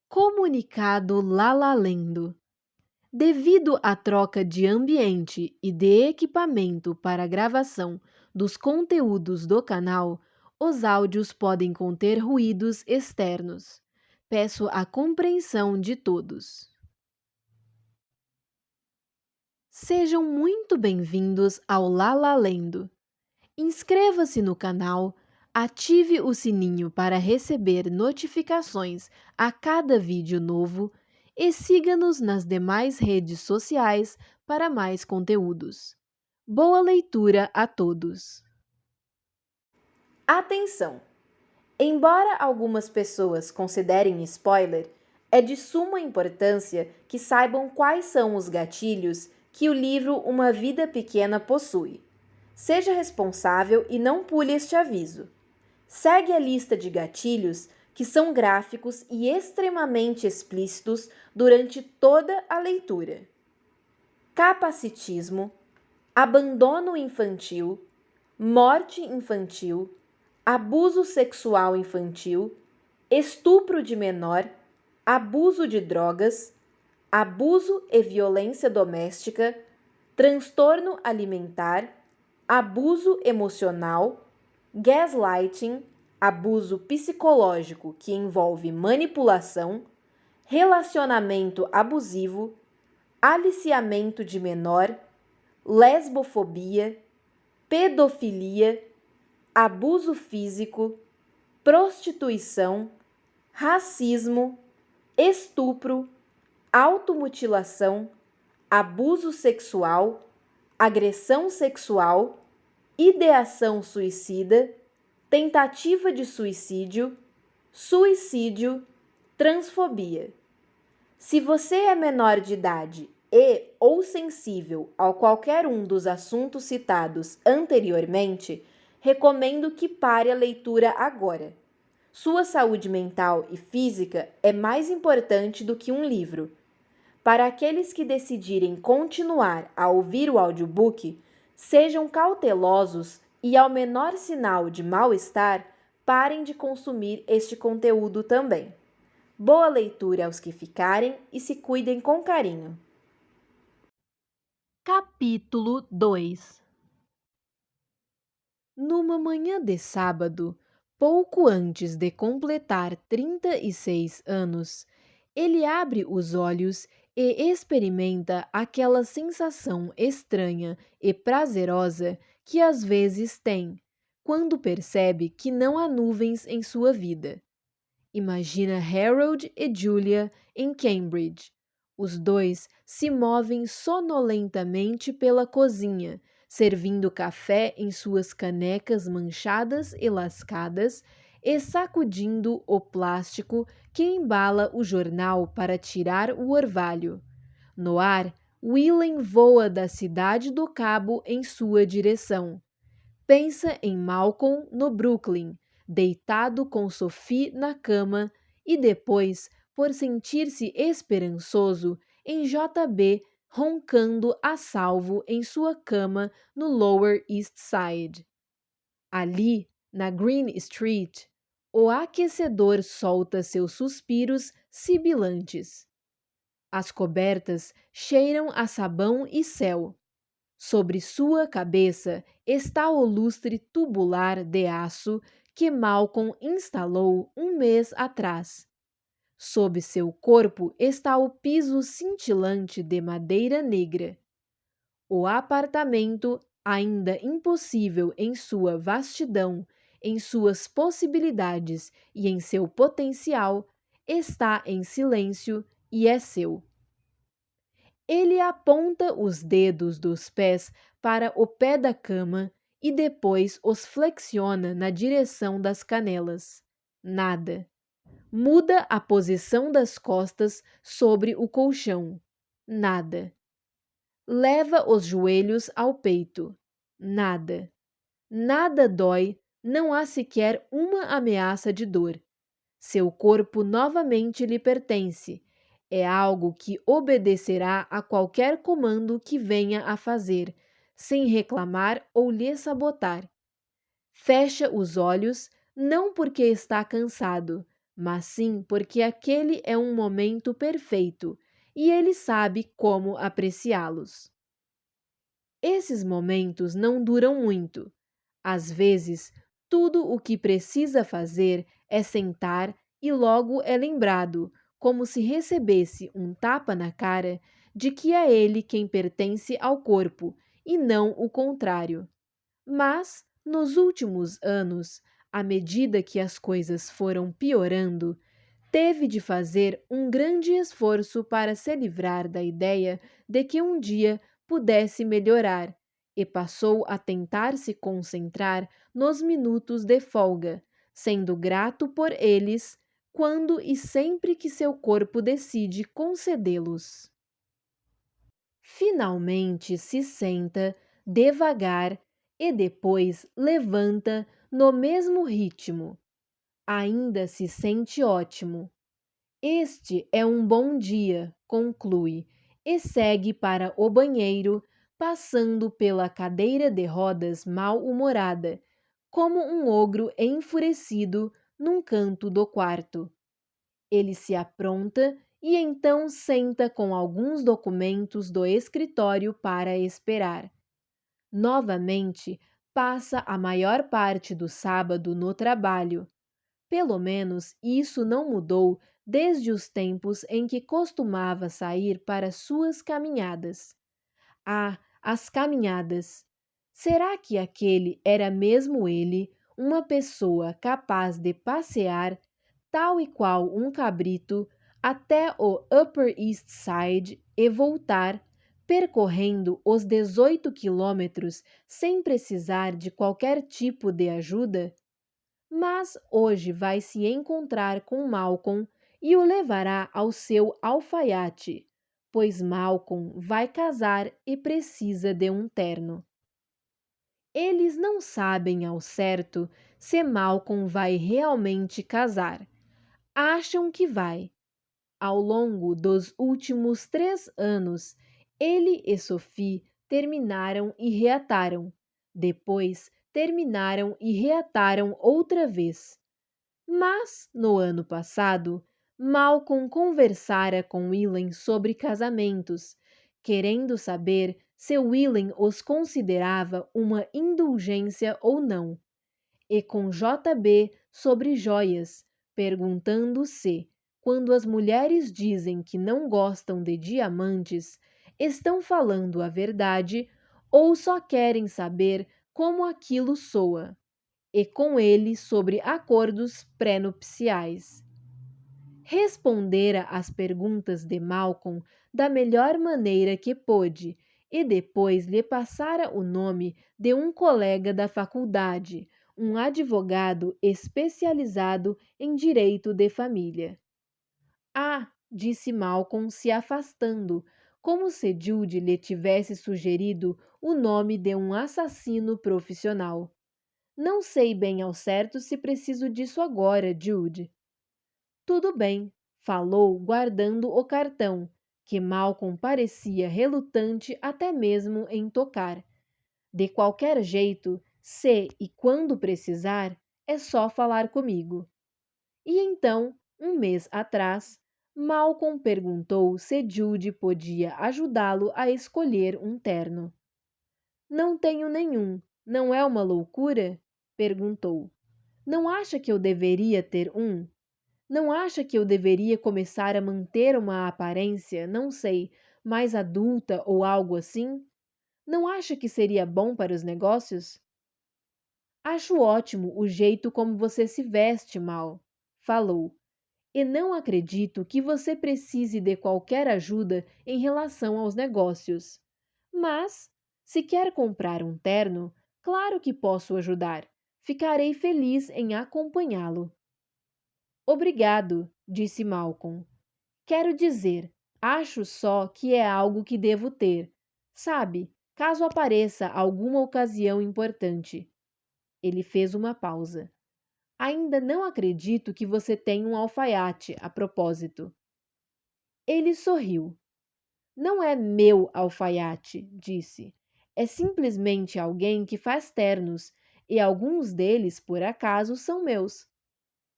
Comunicado Lalalendo. Devido à troca de ambiente e de equipamento para a gravação dos conteúdos do canal, os áudios podem conter ruídos externos. Peço a compreensão de todos. Sejam muito bem-vindos ao Lalalendo. Inscreva-se no canal, ative o sininho para receber notificações a cada vídeo novo e siga-nos nas demais redes sociais para mais conteúdos. Boa leitura a todos! Atenção! Embora algumas pessoas considerem spoiler, é de suma importância que saibam quais são os gatilhos que o livro Uma Vida Pequena possui. Seja responsável e não pule este aviso. Segue a lista de gatilhos que são gráficos e extremamente explícitos durante toda a leitura. Capacitismo, abandono infantil, morte infantil, abuso sexual infantil, estupro de menor, abuso de drogas, abuso e violência doméstica, transtorno alimentar, abuso emocional, gaslighting, abuso psicológico que envolve manipulação, relacionamento abusivo, aliciamento de menor, lesbofobia, pedofilia, abuso físico, prostituição, racismo, estupro, automutilação, abuso sexual, agressão sexual, ideação suicida, tentativa de suicídio, suicídio, transfobia. Se você é menor de idade e ou sensível a qualquer um dos assuntos citados anteriormente, recomendo que pare a leitura agora. Sua saúde mental e física é mais importante do que um livro. Para aqueles que decidirem continuar a ouvir o audiobook, sejam cautelosos e, ao menor sinal de mal-estar, parem de consumir este conteúdo também. Boa leitura aos que ficarem e se cuidem com carinho. Capítulo 2. Numa manhã de sábado, pouco antes de completar 36 anos, ele abre os olhos e experimenta aquela sensação estranha e prazerosa que às vezes tem, quando percebe que não há nuvens em sua vida. Imagina Harold e Julia em Cambridge. Os dois se movem sonolentamente pela cozinha, servindo café em suas canecas manchadas e lascadas e sacudindo o plástico que embala o jornal para tirar o orvalho. No ar, Willem voa da cidade do Cabo em sua direção. Pensa em Malcolm no Brooklyn, deitado com Sophie na cama, e depois, por sentir-se esperançoso, em JB roncando a salvo em sua cama no Lower East Side. Ali, na Green Street, o aquecedor solta seus suspiros sibilantes. As cobertas cheiram a sabão e céu. Sobre sua cabeça está o lustre tubular de aço que Malcolm instalou um mês atrás. Sob seu corpo está o piso cintilante de madeira negra. O apartamento, ainda impossível em sua vastidão, em suas possibilidades e em seu potencial, está em silêncio e é seu. Ele aponta os dedos dos pés para o pé da cama e depois os flexiona na direção das canelas. Nada. Muda a posição das costas sobre o colchão. Nada. Leva os joelhos ao peito. Nada. Nada dói, não há sequer uma ameaça de dor. Seu corpo novamente lhe pertence. É algo que obedecerá a qualquer comando que venha a fazer, sem reclamar ou lhe sabotar. Fecha os olhos, não porque está cansado, mas sim porque aquele é um momento perfeito e ele sabe como apreciá-los. Esses momentos não duram muito. Às vezes, tudo o que precisa fazer é sentar e logo é lembrado, como se recebesse um tapa na cara, de que é ele quem pertence ao corpo e não o contrário. Mas, nos últimos anos, à medida que as coisas foram piorando, teve de fazer um grande esforço para se livrar da ideia de que um dia pudesse melhorar, e passou a tentar se concentrar nos minutos de folga, sendo grato por eles quando e sempre que seu corpo decide concedê-los. Finalmente se senta devagar e depois levanta no mesmo ritmo. Ainda se sente ótimo. Este é um bom dia, conclui, e segue para o banheiro, passando pela cadeira de rodas mal-humorada, como um ogro enfurecido num canto do quarto. Ele se apronta e então senta com alguns documentos do escritório para esperar. Novamente, passa a maior parte do sábado no trabalho. Pelo menos isso não mudou desde os tempos em que costumava sair para suas caminhadas. Ah, as caminhadas! Será que aquele era mesmo ele, uma pessoa capaz de passear, tal e qual um cabrito, até o Upper East Side e voltar, percorrendo os 18 quilômetros sem precisar de qualquer tipo de ajuda? Mas hoje vai se encontrar com Malcolm e o levará ao seu alfaiate, pois Malcolm vai casar e precisa de um terno. Eles não sabem ao certo se Malcolm vai realmente casar. Acham que vai. Ao longo dos últimos 3 anos, ele e Sophie terminaram e reataram. Depois, terminaram e reataram outra vez. Mas, no ano passado, Malcolm conversara com Willen sobre casamentos, querendo saber se Willen os considerava uma indulgência ou não, e com JB sobre joias, perguntando se, quando as mulheres dizem que não gostam de diamantes, estão falando a verdade ou só querem saber como aquilo soa, e com ele sobre acordos pré-nupciais. Respondera às perguntas de Malcolm da melhor maneira que pôde e depois lhe passara o nome de um colega da faculdade, um advogado especializado em direito de família. Ah, disse Malcolm se afastando, como se Jude lhe tivesse sugerido o nome de um assassino profissional. Não sei bem ao certo se preciso disso agora, Jude. Tudo bem, falou, guardando o cartão, que Malcolm parecia relutante até mesmo em tocar. De qualquer jeito, se e quando precisar, é só falar comigo. E então, um mês atrás, Malcolm perguntou se Jude podia ajudá-lo a escolher um terno. Não tenho nenhum, não é uma loucura? Perguntou. Não acha que eu deveria ter um? Não acha que eu deveria começar a manter uma aparência, não sei, mais adulta ou algo assim? Não acha que seria bom para os negócios? Acho ótimo o jeito como você se veste, Mal, falou. E não acredito que você precise de qualquer ajuda em relação aos negócios. Mas, se quer comprar um terno, claro que posso ajudar. Ficarei feliz em acompanhá-lo. Obrigado, disse Malcolm. Quero dizer, acho só que é algo que devo ter. Sabe, caso apareça alguma ocasião importante. Ele fez uma pausa. Ainda não acredito que você tenha um alfaiate, a propósito. Ele sorriu. Não é meu alfaiate, disse. É simplesmente alguém que faz ternos, e alguns deles, por acaso, são meus.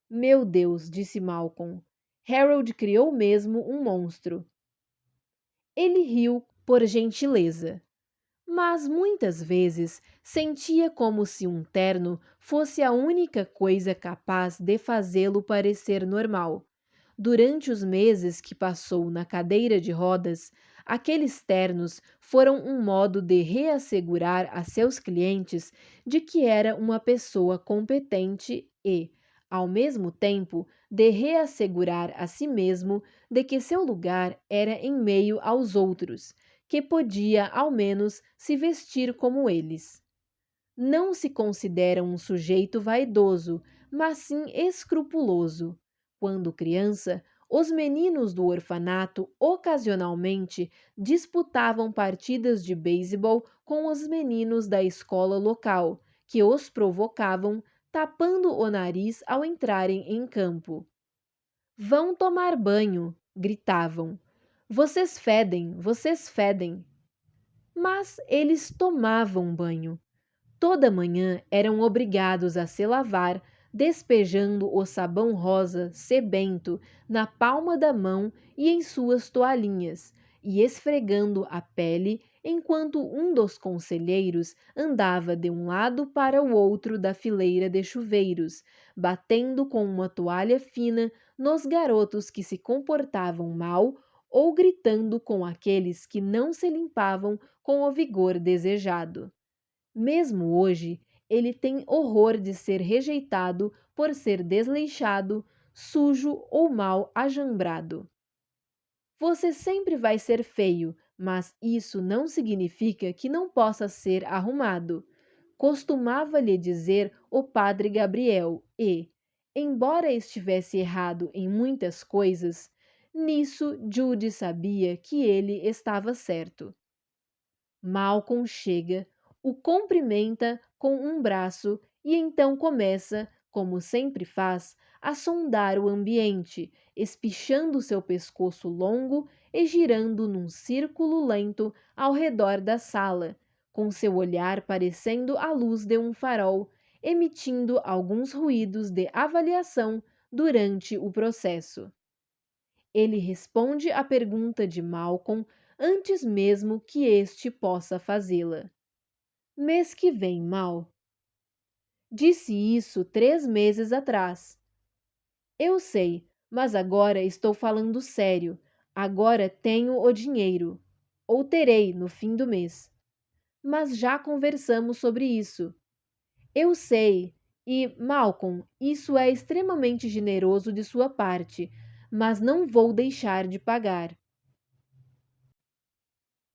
Meu Deus, disse Malcolm. Harold criou mesmo um monstro. Ele riu por gentileza, mas muitas vezes sentia como se um terno fosse a única coisa capaz de fazê-lo parecer normal. Durante os meses que passou na cadeira de rodas, aqueles ternos foram um modo de reassegurar a seus clientes de que era uma pessoa competente e, ao mesmo tempo, de reassegurar a si mesmo de que seu lugar era em meio aos outros, que podia ao menos se vestir como eles. Não se considera um sujeito vaidoso, mas sim escrupuloso. Quando criança, os meninos do orfanato ocasionalmente disputavam partidas de beisebol com os meninos da escola local, que os provocavam, tapando o nariz ao entrarem em campo. Vão tomar banho, gritavam. Vocês fedem, vocês fedem. Mas eles tomavam banho. Toda manhã eram obrigados a se lavar, despejando o sabão rosa sebento na palma da mão e em suas toalhinhas, e esfregando a pele enquanto um dos conselheiros andava de um lado para o outro da fileira de chuveiros, batendo com uma toalha fina nos garotos que se comportavam mal ou gritando com aqueles que não se limpavam com o vigor desejado. Mesmo hoje, ele tem horror de ser rejeitado por ser desleixado, sujo ou mal ajambrado. Você sempre vai ser feio, mas isso não significa que não possa ser arrumado, costumava lhe dizer o padre Gabriel e, embora estivesse errado em muitas coisas, nisso Judy sabia que ele estava certo. Malcolm chega, o cumprimenta com um braço e então começa, como sempre faz, a sondar o ambiente, espichando seu pescoço longo e girando num círculo lento ao redor da sala, com seu olhar parecendo a luz de um farol, emitindo alguns ruídos de avaliação durante o processo. Ele responde à pergunta de Malcolm antes mesmo que este possa fazê-la. Mês que vem, Mal. Disse isso 3 meses atrás. Eu sei, mas agora estou falando sério. Agora tenho o dinheiro. Ou terei no fim do mês. Mas já conversamos sobre isso. Eu sei. E, Malcolm, isso é extremamente generoso de sua parte, mas não vou deixar de pagar.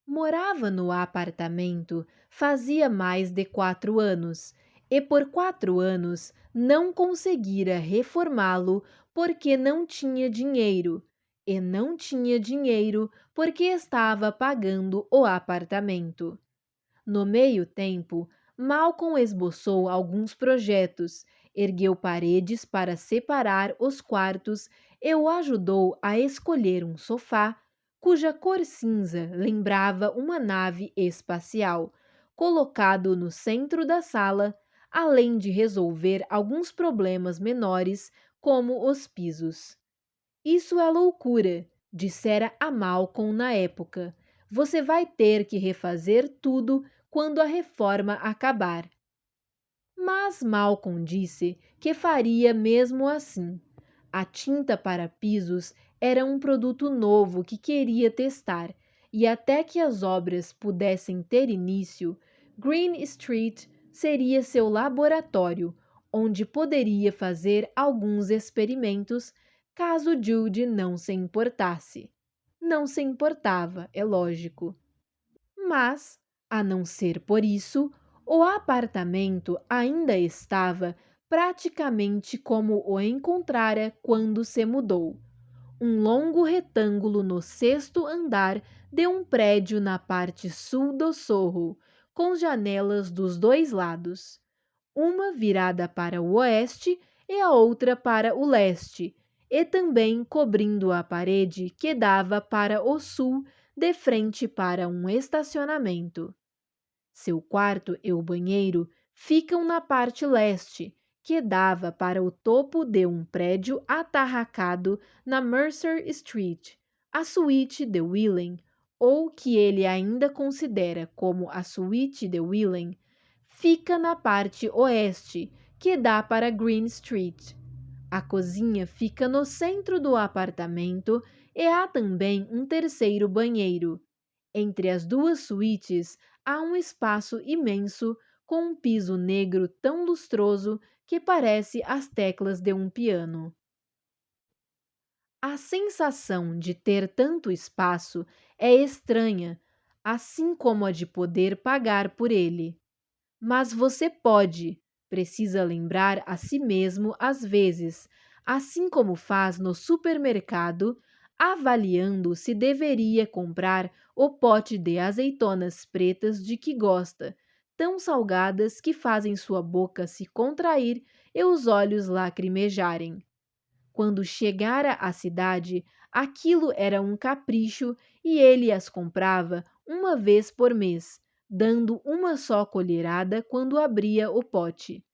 Morava no apartamento fazia mais de 4 anos e por 4 anos não conseguira reformá-lo porque não tinha dinheiro, e não tinha dinheiro porque estava pagando o apartamento. No meio tempo, Malcolm esboçou alguns projetos, ergueu paredes para separar os quartos e o ajudou a escolher um sofá cuja cor cinza lembrava uma nave espacial, colocado no centro da sala, além de resolver alguns problemas menores, como os pisos. Isso é loucura, dissera a Malcolm na época. Você vai ter que refazer tudo quando a reforma acabar. Mas Malcolm disse que faria mesmo assim. A tinta para pisos era um produto novo que queria testar, e até que as obras pudessem ter início, Green Street seria seu laboratório, onde poderia fazer alguns experimentos, caso Judy não se importasse. Não se importava, é lógico. Mas, a não ser por isso, o apartamento ainda estava praticamente como o encontrara quando se mudou. Um longo retângulo no sexto andar de um prédio na parte sul do Sorro, com janelas dos dois lados, uma virada para o oeste e a outra para o leste, e também cobrindo a parede que dava para o sul, de frente para um estacionamento. Seu quarto e o banheiro ficam na parte leste, que dava para o topo de um prédio atarracado na Mercer Street, a Suíte de Willem, ou que ele ainda considera como a Suíte de Willem, fica na parte oeste, que dá para Green Street. A cozinha fica no centro do apartamento e há também um terceiro banheiro. Entre as duas suítes há um espaço imenso com um piso negro tão lustroso que parece as teclas de um piano. A sensação de ter tanto espaço é estranha, assim como a de poder pagar por ele. Mas você precisa lembrar a si mesmo às vezes, assim como faz no supermercado, avaliando se deveria comprar o pote de azeitonas pretas de que gosta, tão salgadas que fazem sua boca se contrair e os olhos lacrimejarem. Quando chegara à cidade, aquilo era um capricho e ele as comprava uma vez por mês, dando uma só colherada quando abria o pote.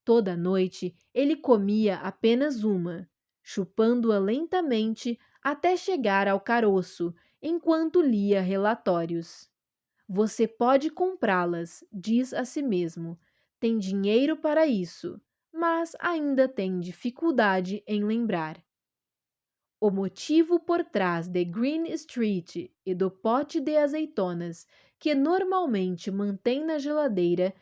Toda noite ele comia apenas uma, chupando-a lentamente até chegar ao caroço, enquanto lia relatórios. Você pode comprá-las, diz a si mesmo. Tem dinheiro para isso, mas ainda tem dificuldade em lembrar. O motivo por trás de Green Street e do pote de azeitonas que normalmente mantém na geladeira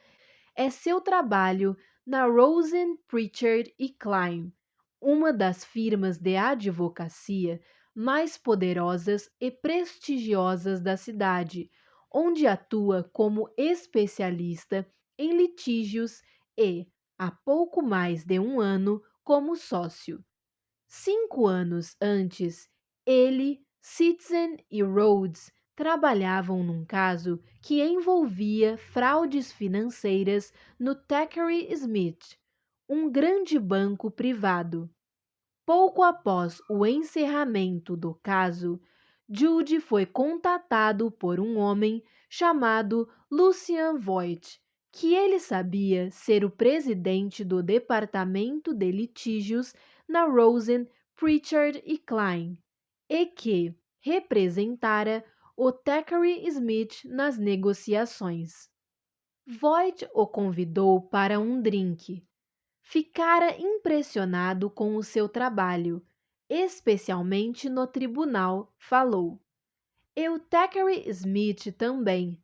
é seu trabalho na Rosen, Pritchard e Klein, uma das firmas de advocacia mais poderosas e prestigiosas da cidade, onde atua como especialista em litígios e, há pouco mais de um ano, como sócio. 5 anos antes, ele, Citizen e Rhodes trabalhavam num caso que envolvia fraudes financeiras no Thackeray Smith, um grande banco privado. Pouco após o encerramento do caso, Jude foi contatado por um homem chamado Lucian Voigt, que ele sabia ser o presidente do departamento de litígios na Rosen, Pritchard e Klein, e que representara o Thackeray Smith nas negociações. Voigt o convidou para um drink. Ficara impressionado com o seu trabalho, especialmente no tribunal, falou. E o Thackeray Smith também.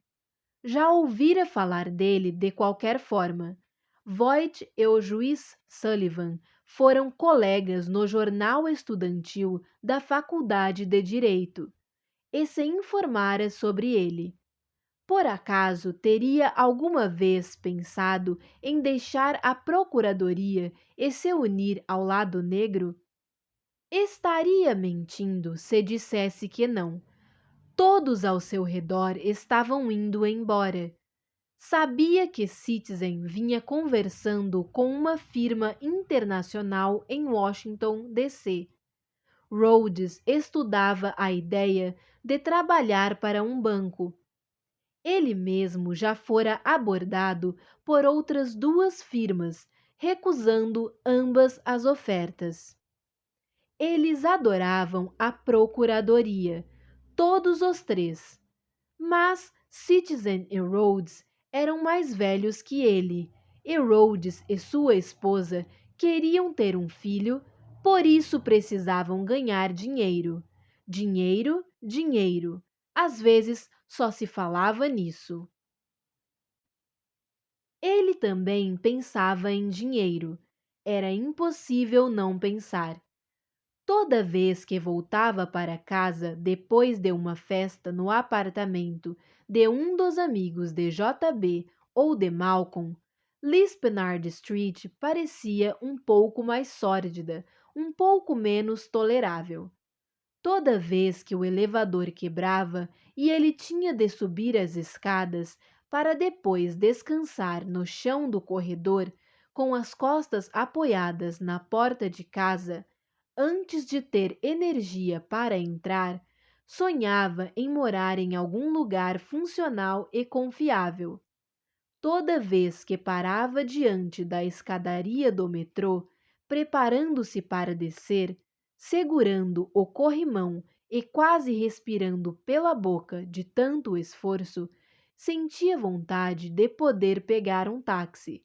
Já ouvira falar dele de qualquer forma. Voigt e o juiz Sullivan foram colegas no jornal estudantil da Faculdade de Direito e se informara sobre ele. Por acaso teria alguma vez pensado em deixar a procuradoria e se unir ao lado negro? Estaria mentindo se dissesse que não. Todos ao seu redor estavam indo embora. Sabia que Citizen vinha conversando com uma firma internacional em Washington, D.C. Rhodes estudava a ideia de trabalhar para um banco. Ele mesmo já fora abordado por outras 2 firmas, recusando ambas as ofertas. Eles adoravam a procuradoria, todos os 3. Mas Citizen e Rhodes eram mais velhos que ele, e Rhodes e sua esposa queriam ter um filho, por isso precisavam ganhar dinheiro. Dinheiro, dinheiro. Às vezes só se falava nisso. Ele também pensava em dinheiro. Era impossível não pensar. Toda vez que voltava para casa depois de uma festa no apartamento de um dos amigos de JB ou de Malcolm, Lispenard Street parecia um pouco mais sórdida, um pouco menos tolerável. Toda vez que o elevador quebrava e ele tinha de subir as escadas para depois descansar no chão do corredor com as costas apoiadas na porta de casa, antes de ter energia para entrar, sonhava em morar em algum lugar funcional e confiável. Toda vez que parava diante da escadaria do metrô, preparando-se para descer, segurando o corrimão e quase respirando pela boca de tanto esforço, sentia vontade de poder pegar um táxi.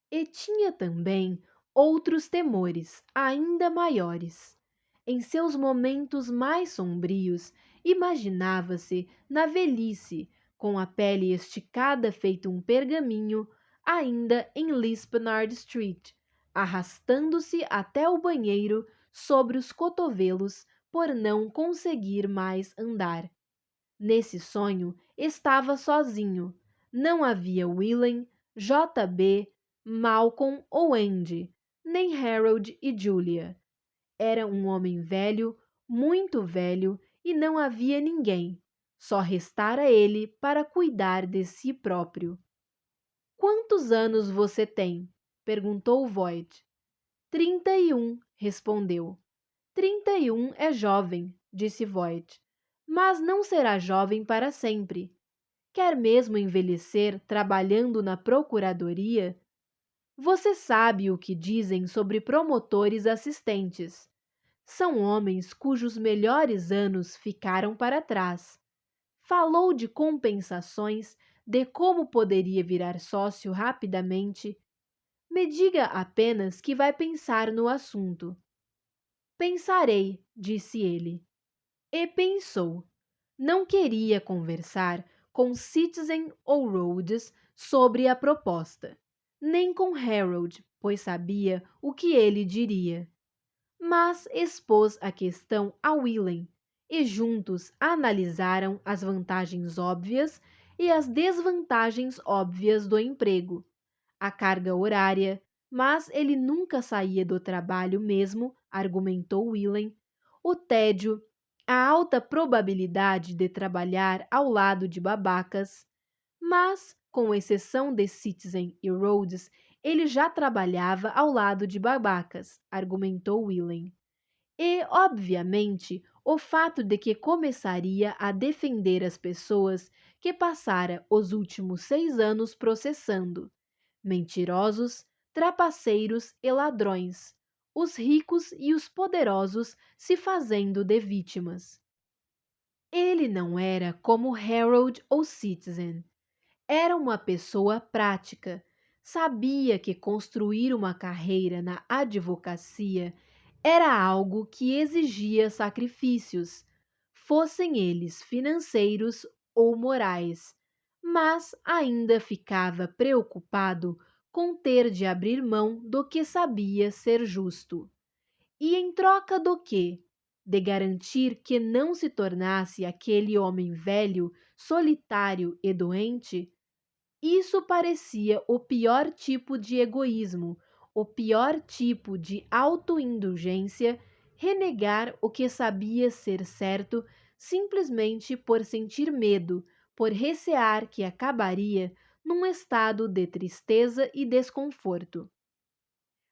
E tinha também outros temores ainda maiores. Em seus momentos mais sombrios, imaginava-se na velhice, com a pele esticada feito um pergaminho, ainda em Lispenard Street, arrastando-se até o banheiro sobre os cotovelos por não conseguir mais andar. Nesse sonho estava sozinho. Não havia Willem, JB, Malcolm ou Andy, nem Harold e Julia. Era um homem velho, muito velho, e não havia ninguém. Só restara ele para cuidar de si próprio. Quantos anos você tem? Perguntou Voight. 31, respondeu. 31 é jovem, disse Voight, mas não será jovem para sempre. Quer mesmo envelhecer trabalhando na procuradoria? Você sabe o que dizem sobre promotores assistentes. São homens cujos melhores anos ficaram para trás. Falou de compensações, de como poderia virar sócio rapidamente. Me diga apenas que vai pensar no assunto. Pensarei, disse ele. E pensou. Não queria conversar com Citizen ou Rhodes sobre a proposta, nem com Harold, pois sabia o que ele diria. Mas expôs a questão a Willem, e juntos analisaram as vantagens óbvias e as desvantagens óbvias do emprego, a carga horária, mas ele nunca saía do trabalho mesmo, argumentou Willem, o tédio, a alta probabilidade de trabalhar ao lado de babacas, mas, com exceção de Citizen e Rhodes, ele já trabalhava ao lado de babacas, argumentou Willem. E, obviamente, o fato de que começaria a defender as pessoas que passara os últimos 6 anos processando. Mentirosos, trapaceiros e ladrões, os ricos e os poderosos se fazendo de vítimas. Ele não era como Harold ou Citizen. Era uma pessoa prática. Sabia que construir uma carreira na advocacia era algo que exigia sacrifícios, fossem eles financeiros ou morais, mas ainda ficava preocupado com ter de abrir mão do que sabia ser justo. E em troca do quê? De garantir que não se tornasse aquele homem velho, solitário e doente? Isso parecia o pior tipo de egoísmo, o pior tipo de autoindulgência, renegar o que sabia ser certo simplesmente por sentir medo, por recear que acabaria num estado de tristeza e desconforto.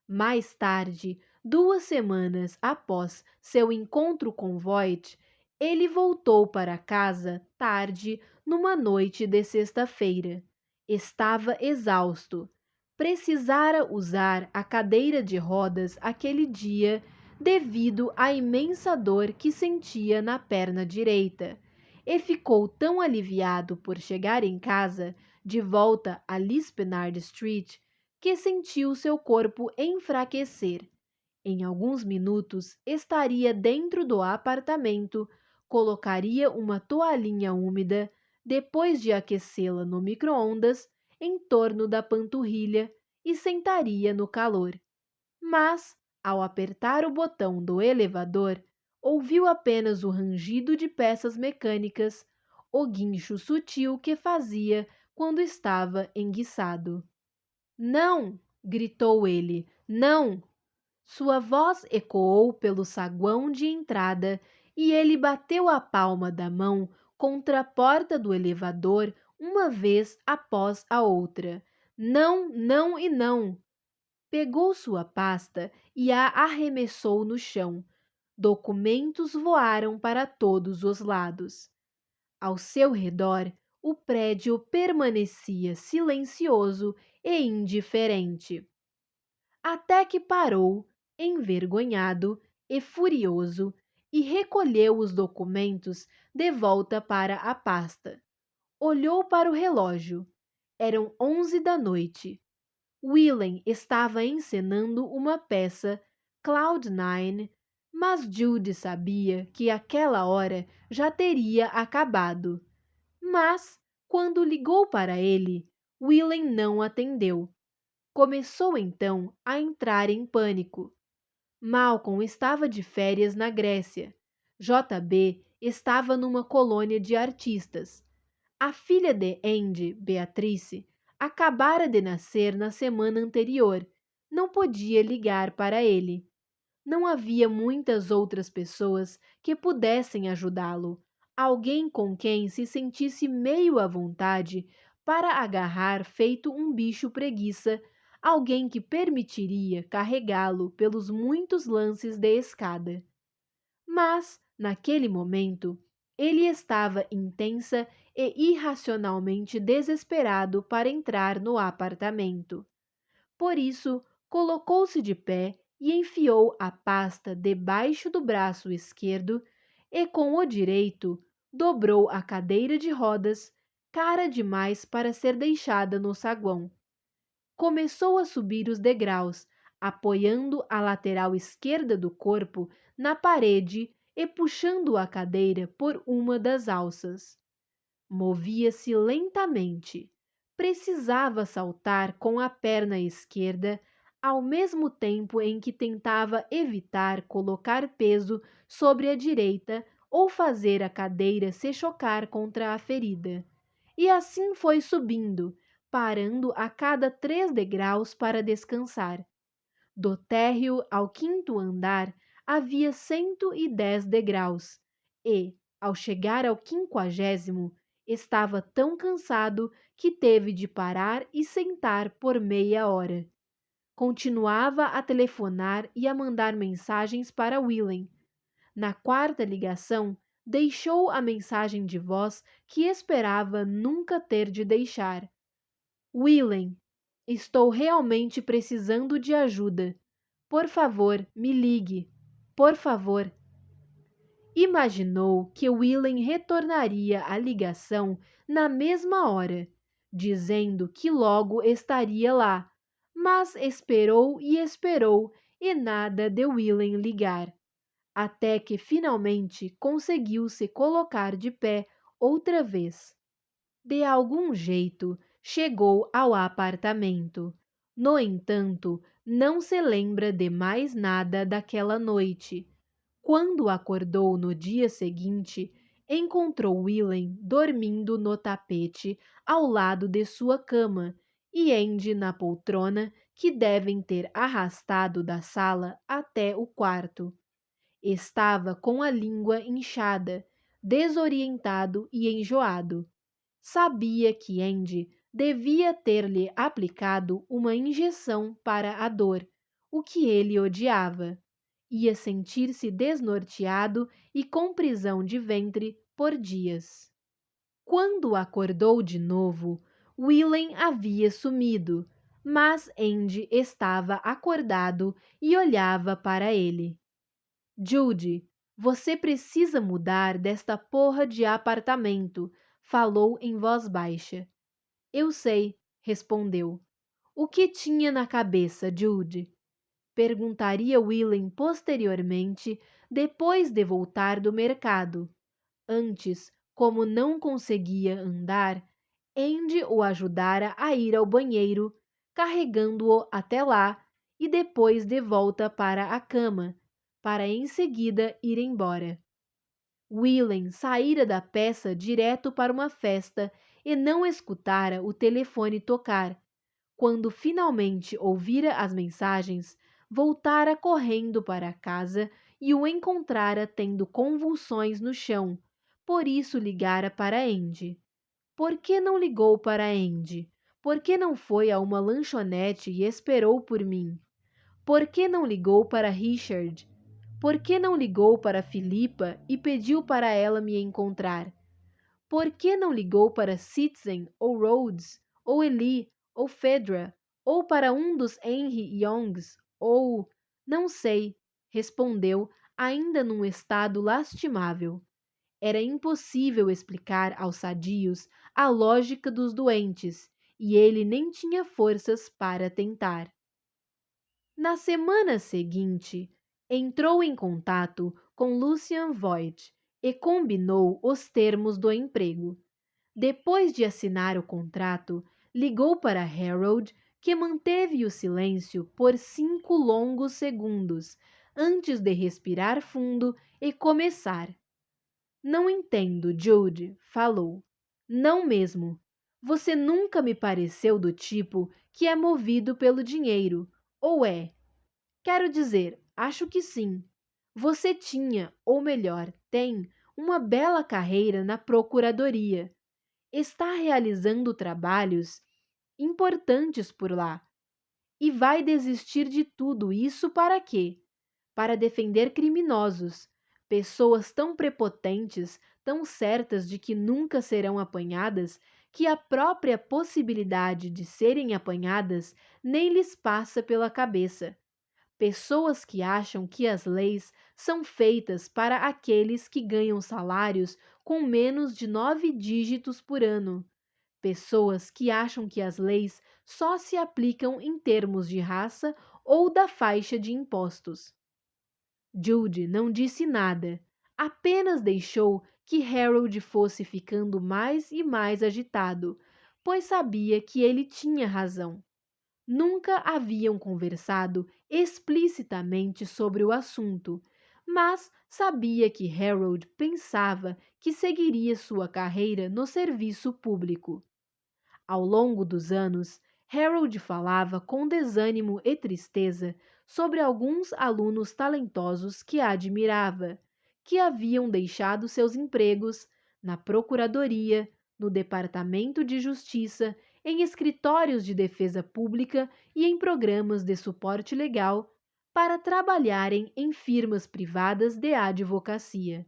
Mais tarde, 2 semanas após seu encontro com Voight, ele voltou para casa tarde numa noite de sexta-feira. Estava exausto. Precisara usar a cadeira de rodas aquele dia devido à imensa dor que sentia na perna direita, e ficou tão aliviado por chegar em casa, de volta a Lispenard Street, que sentiu seu corpo enfraquecer. Em alguns minutos estaria dentro do apartamento, colocaria uma toalhinha úmida, depois de aquecê-la no micro-ondas, em torno da panturrilha e sentaria no calor. Mas, ao apertar o botão do elevador, ouviu apenas o rangido de peças mecânicas, o guincho sutil que fazia quando estava enguiçado. Não! Gritou ele. Não! Sua voz ecoou pelo saguão de entrada e ele bateu a palma da mão contra a porta do elevador uma vez após a outra. Não, não e não! Pegou sua pasta e a arremessou no chão. Documentos voaram para todos os lados. Ao seu redor, o prédio permanecia silencioso e indiferente. Até que parou, envergonhado e furioso, e recolheu os documentos de volta para a pasta. Olhou para o relógio. Eram 11 da noite. Willem estava encenando uma peça, Cloud9, mas Judy sabia que aquela hora já teria acabado. Mas, quando ligou para ele, Willem não atendeu. Começou então a entrar em pânico. Malcolm estava de férias na Grécia. JB estava numa colônia de artistas. A filha de Andy, Beatrice, acabara de nascer na semana anterior. Não podia ligar para ele. Não havia muitas outras pessoas que pudessem ajudá-lo. Alguém com quem se sentisse meio à vontade para agarrar feito um bicho preguiça, alguém que permitiria carregá-lo pelos muitos lances de escada. Mas, naquele momento, ele estava intensa e irracionalmente desesperado para entrar no apartamento. Por isso, colocou-se de pé e enfiou a pasta debaixo do braço esquerdo e, com o direito, dobrou a cadeira de rodas, cara demais para ser deixada no saguão. Começou a subir os degraus, apoiando a lateral esquerda do corpo na parede e puxando a cadeira por uma das alças. Movia-se lentamente. Precisava saltar com a perna esquerda, ao mesmo tempo em que tentava evitar colocar peso sobre a direita ou fazer a cadeira se chocar contra a ferida. E assim foi subindo, parando a cada 3 degraus para descansar. Do térreo ao 5º andar havia 110 degraus, e, ao chegar ao 50º, estava tão cansado que teve de parar e sentar por meia hora. Continuava a telefonar e a mandar mensagens para Willem. Na 4ª ligação, deixou a mensagem de voz que esperava nunca ter de deixar. Willem, estou realmente precisando de ajuda. Por favor, me ligue. Por favor. Imaginou que Willem retornaria a ligação na mesma hora, dizendo que logo estaria lá, mas esperou e nada de Willem ligar, até que finalmente conseguiu se colocar de pé outra vez. De algum jeito, chegou ao apartamento. No entanto, não se lembra de mais nada daquela noite. Quando acordou no dia seguinte, encontrou Willem dormindo no tapete ao lado de sua cama e Andy na poltrona que devem ter arrastado da sala até o quarto. Estava com a língua inchada, desorientado e enjoado. Sabia que Andy devia ter-lhe aplicado uma injeção para a dor, o que ele odiava. Ia sentir-se desnorteado e com prisão de ventre por dias. Quando acordou de novo, Willem havia sumido, mas Andy estava acordado e olhava para ele. Judy, você precisa mudar desta porra de apartamento, falou em voz baixa. Eu sei, respondeu. O que tinha na cabeça, Judy? Perguntaria Willem posteriormente, depois de voltar do mercado. Antes, como não conseguia andar, Andy o ajudara a ir ao banheiro, carregando-o até lá e depois de volta para a cama, para em seguida ir embora. Willem saíra da peça direto para uma festa e não escutara o telefone tocar. Quando finalmente ouvira as mensagens, voltara correndo para casa e o encontrara tendo convulsões no chão. Por isso ligara para Andy. Por que não ligou para Andy? Por que não foi a uma lanchonete e esperou por mim? Por que não ligou para Richard? Por que não ligou para Philippa e pediu para ela me encontrar? Por que não ligou para Citizen, ou Rhodes, ou Eli, ou Fedra, ou para um dos Henry Youngs, ou... Não sei, respondeu, ainda num estado lastimável. Era impossível explicar aos sadios a lógica dos doentes, e ele nem tinha forças para tentar. Na semana seguinte, entrou em contato com Lucian Voigt e combinou os termos do emprego. Depois de assinar o contrato, ligou para Harold, que manteve o silêncio por 5 longos segundos, antes de respirar fundo e começar. Não entendo, Jude, falou. Não mesmo. Você nunca me pareceu do tipo que é movido pelo dinheiro, ou é? Quero dizer, acho que sim. Você tinha, ou melhor, tem, uma bela carreira na procuradoria. Está realizando trabalhos importantes por lá. E vai desistir de tudo isso para quê? Para defender criminosos, pessoas tão prepotentes, tão certas de que nunca serão apanhadas, que a própria possibilidade de serem apanhadas nem lhes passa pela cabeça. Pessoas que acham que as leis são feitas para aqueles que ganham salários com menos de 9 dígitos por ano. Pessoas que acham que as leis só se aplicam em termos de raça ou da faixa de impostos. Jude não disse nada, apenas deixou que Harold fosse ficando mais e mais agitado, pois sabia que ele tinha razão. Nunca haviam conversado explicitamente sobre o assunto, mas sabia que Harold pensava que seguiria sua carreira no serviço público. Ao longo dos anos, Harold falava com desânimo e tristeza sobre alguns alunos talentosos que admirava, que haviam deixado seus empregos na procuradoria, no departamento de justiça, em escritórios de defesa pública e em programas de suporte legal para trabalharem em firmas privadas de advocacia.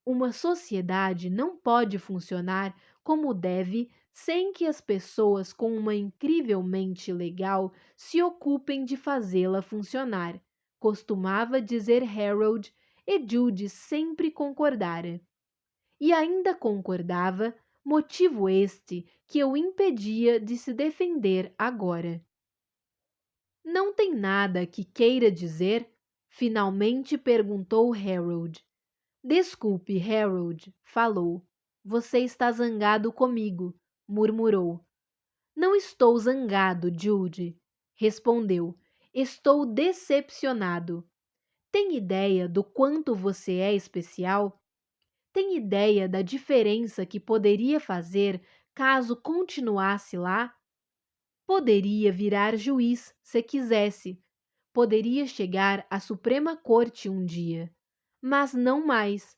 Uma sociedade não pode funcionar como deve sem que as pessoas com uma incrível mente legal se ocupem de fazê-la funcionar, costumava dizer Harold, e Jude sempre concordara. E ainda concordava, motivo este que o impedia de se defender agora. Não tem nada que queira dizer? Finalmente perguntou Harold. Desculpe, Harold, falou. Você está zangado comigo, murmurou. Não estou zangado, Jude, respondeu. Estou decepcionado. Tem ideia do quanto você é especial? Tem ideia da diferença que poderia fazer caso continuasse lá? Poderia virar juiz se quisesse. Poderia chegar à Suprema Corte um dia. Mas não mais.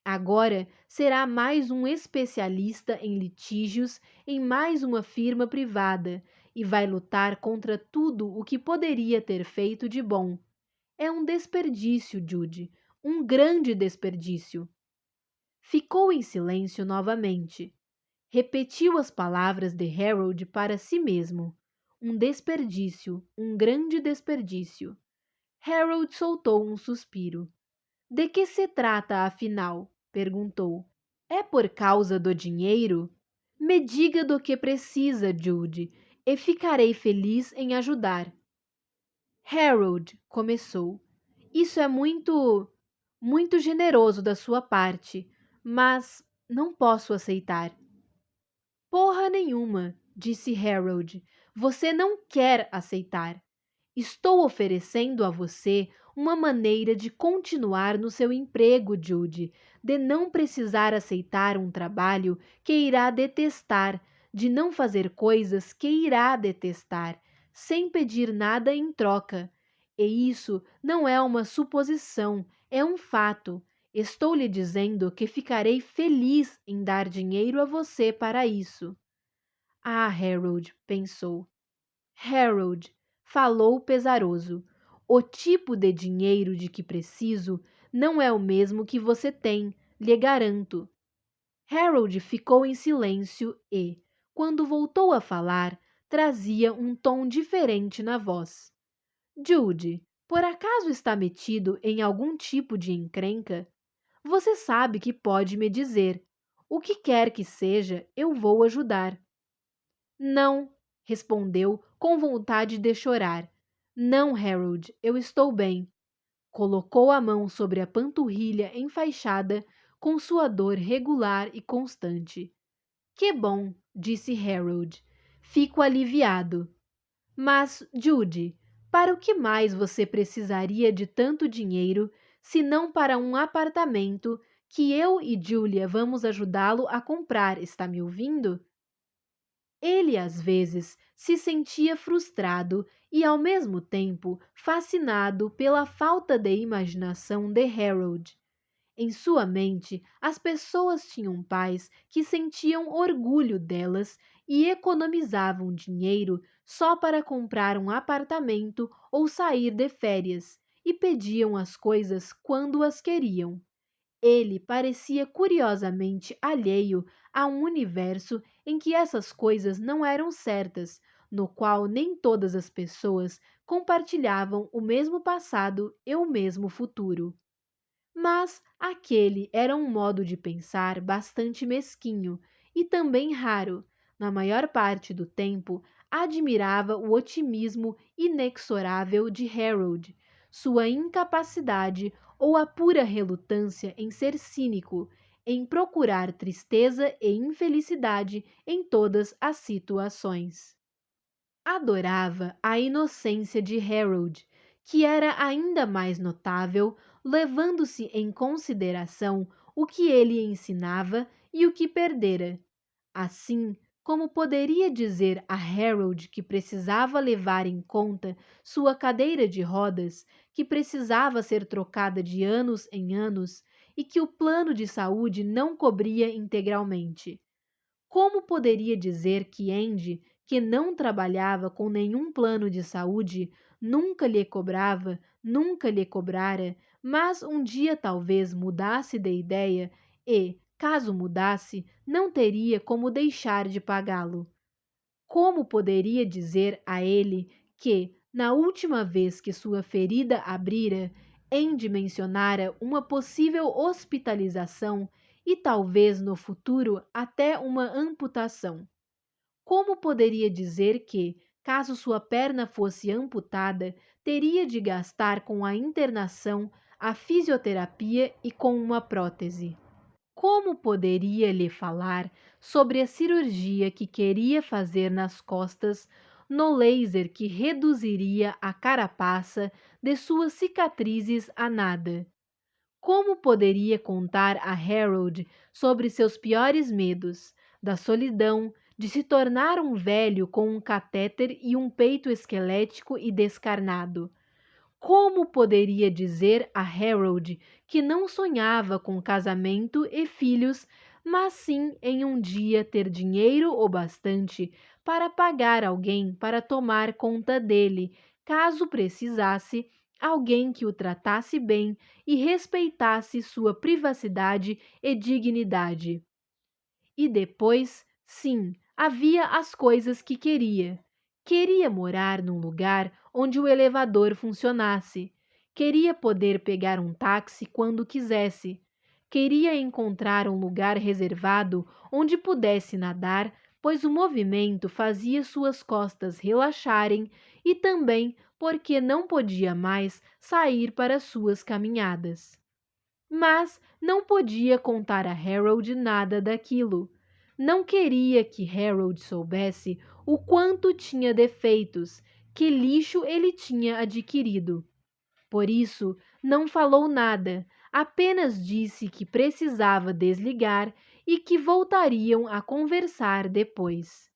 Agora será mais um especialista em litígios em mais uma firma privada e vai lutar contra tudo o que poderia ter feito de bom. É um desperdício, Jude, um grande desperdício. Ficou em silêncio novamente. Repetiu as palavras de Harold para si mesmo. Um desperdício, um grande desperdício. Harold soltou um suspiro. De que se trata, afinal? Perguntou. É por causa do dinheiro? Me diga do que precisa, Jude, e ficarei feliz em ajudar. Harold, começou. Isso é muito generoso da sua parte, mas não posso aceitar. Porra nenhuma, disse Harold. Você não quer aceitar. Estou oferecendo a você uma maneira de continuar no seu emprego, Jude, de não precisar aceitar um trabalho que irá detestar, de não fazer coisas que irá detestar, sem pedir nada em troca. E isso não é uma suposição, é um fato. Estou lhe dizendo que ficarei feliz em dar dinheiro a você para isso. Ah, Harold, pensou. Harold, falou pesaroso. O tipo de dinheiro de que preciso não é o mesmo que você tem, lhe garanto. Harold ficou em silêncio e, quando voltou a falar, trazia um tom diferente na voz. Jude, por acaso está metido em algum tipo de encrenca? Você sabe que pode me dizer. O que quer que seja, eu vou ajudar. Não, respondeu com vontade de chorar. Não, Harold, eu estou bem. Colocou a mão sobre a panturrilha enfaixada com sua dor regular e constante. Que bom, disse Harold. Fico aliviado. Mas, Judy, para o que mais você precisaria de tanto dinheiro, se não para um apartamento que eu e Julia vamos ajudá-lo a comprar, está me ouvindo? Ele às vezes se sentia frustrado e ao mesmo tempo fascinado pela falta de imaginação de Harold. Em sua mente, as pessoas tinham pais que sentiam orgulho delas e economizavam dinheiro só para comprar um apartamento ou sair de férias, e pediam as coisas quando as queriam. Ele parecia curiosamente alheio a um universo em que essas coisas não eram certas, no qual nem todas as pessoas compartilhavam o mesmo passado e o mesmo futuro. Mas aquele era um modo de pensar bastante mesquinho e também raro. Na maior parte do tempo, admirava o otimismo inexorável de Harold, sua incapacidade ou a pura relutância em ser cínico, em procurar tristeza e infelicidade em todas as situações. Adorava a inocência de Harold, que era ainda mais notável, levando-se em consideração o que ele ensinava e o que perdera. Assim, como poderia dizer a Harold que precisava levar em conta sua cadeira de rodas, que precisava ser trocada de anos em anos e que o plano de saúde não cobria integralmente? Como poderia dizer que Andy, que não trabalhava com nenhum plano de saúde, nunca lhe cobrava, nunca lhe cobrara, mas um dia talvez mudasse de ideia e, caso mudasse, não teria como deixar de pagá-lo? Como poderia dizer a ele que, na última vez que sua ferida abrira, Andy mencionara uma possível hospitalização e talvez no futuro até uma amputação? Como poderia dizer que, caso sua perna fosse amputada, teria de gastar com a internação, a fisioterapia e com uma prótese? Como poderia lhe falar sobre a cirurgia que queria fazer nas costas no laser que reduziria a carapaça de suas cicatrizes a nada? Como poderia contar a Harold sobre seus piores medos, da solidão, de se tornar um velho com um catéter e um peito esquelético e descarnado? Como poderia dizer a Harold que não sonhava com casamento e filhos, mas sim em um dia ter dinheiro o bastante para pagar alguém para tomar conta dele, caso precisasse, alguém que o tratasse bem e respeitasse sua privacidade e dignidade? E depois, sim, havia as coisas que queria. Queria morar num lugar onde o elevador funcionasse. Queria poder pegar um táxi quando quisesse. Queria encontrar um lugar reservado onde pudesse nadar, pois o movimento fazia suas costas relaxarem e também porque não podia mais sair para suas caminhadas. Mas não podia contar a Harold nada daquilo. Não queria que Harold soubesse o quanto tinha defeitos, que lixo ele tinha adquirido. Por isso, não falou nada, apenas disse que precisava desligar e que voltariam a conversar depois.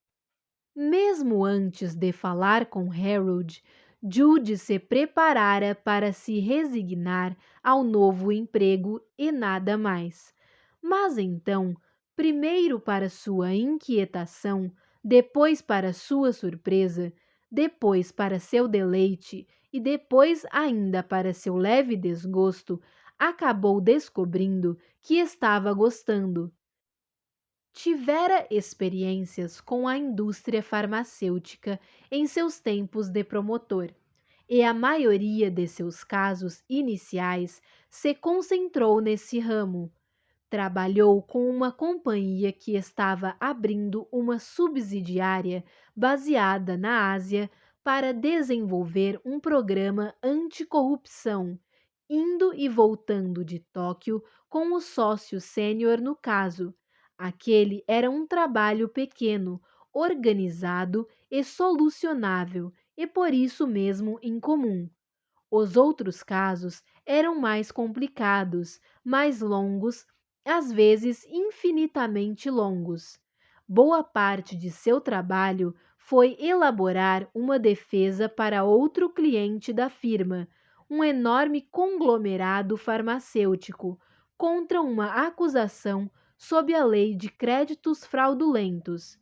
Mesmo antes de falar com Harold, Jude se preparara para se resignar ao novo emprego e nada mais. Mas então, primeiro para sua inquietação, depois para sua surpresa, depois para seu deleite e depois ainda para seu leve desgosto, acabou descobrindo que estava gostando. tivera experiências com a indústria farmacêutica em seus tempos de promotor, e a maioria de seus casos iniciais se concentrou nesse ramo. Trabalhou com uma companhia que estava abrindo uma subsidiária baseada na Ásia para desenvolver um programa anticorrupção, indo e voltando de Tóquio com o sócio sênior no caso. Aquele era um trabalho pequeno, organizado e solucionável, e por isso mesmo incomum. Os outros casos eram mais complicados, mais longos, às vezes infinitamente longos. Boa parte de seu trabalho foi elaborar uma defesa para outro cliente da firma, um enorme conglomerado farmacêutico, contra uma acusação sob a lei de créditos fraudulentos.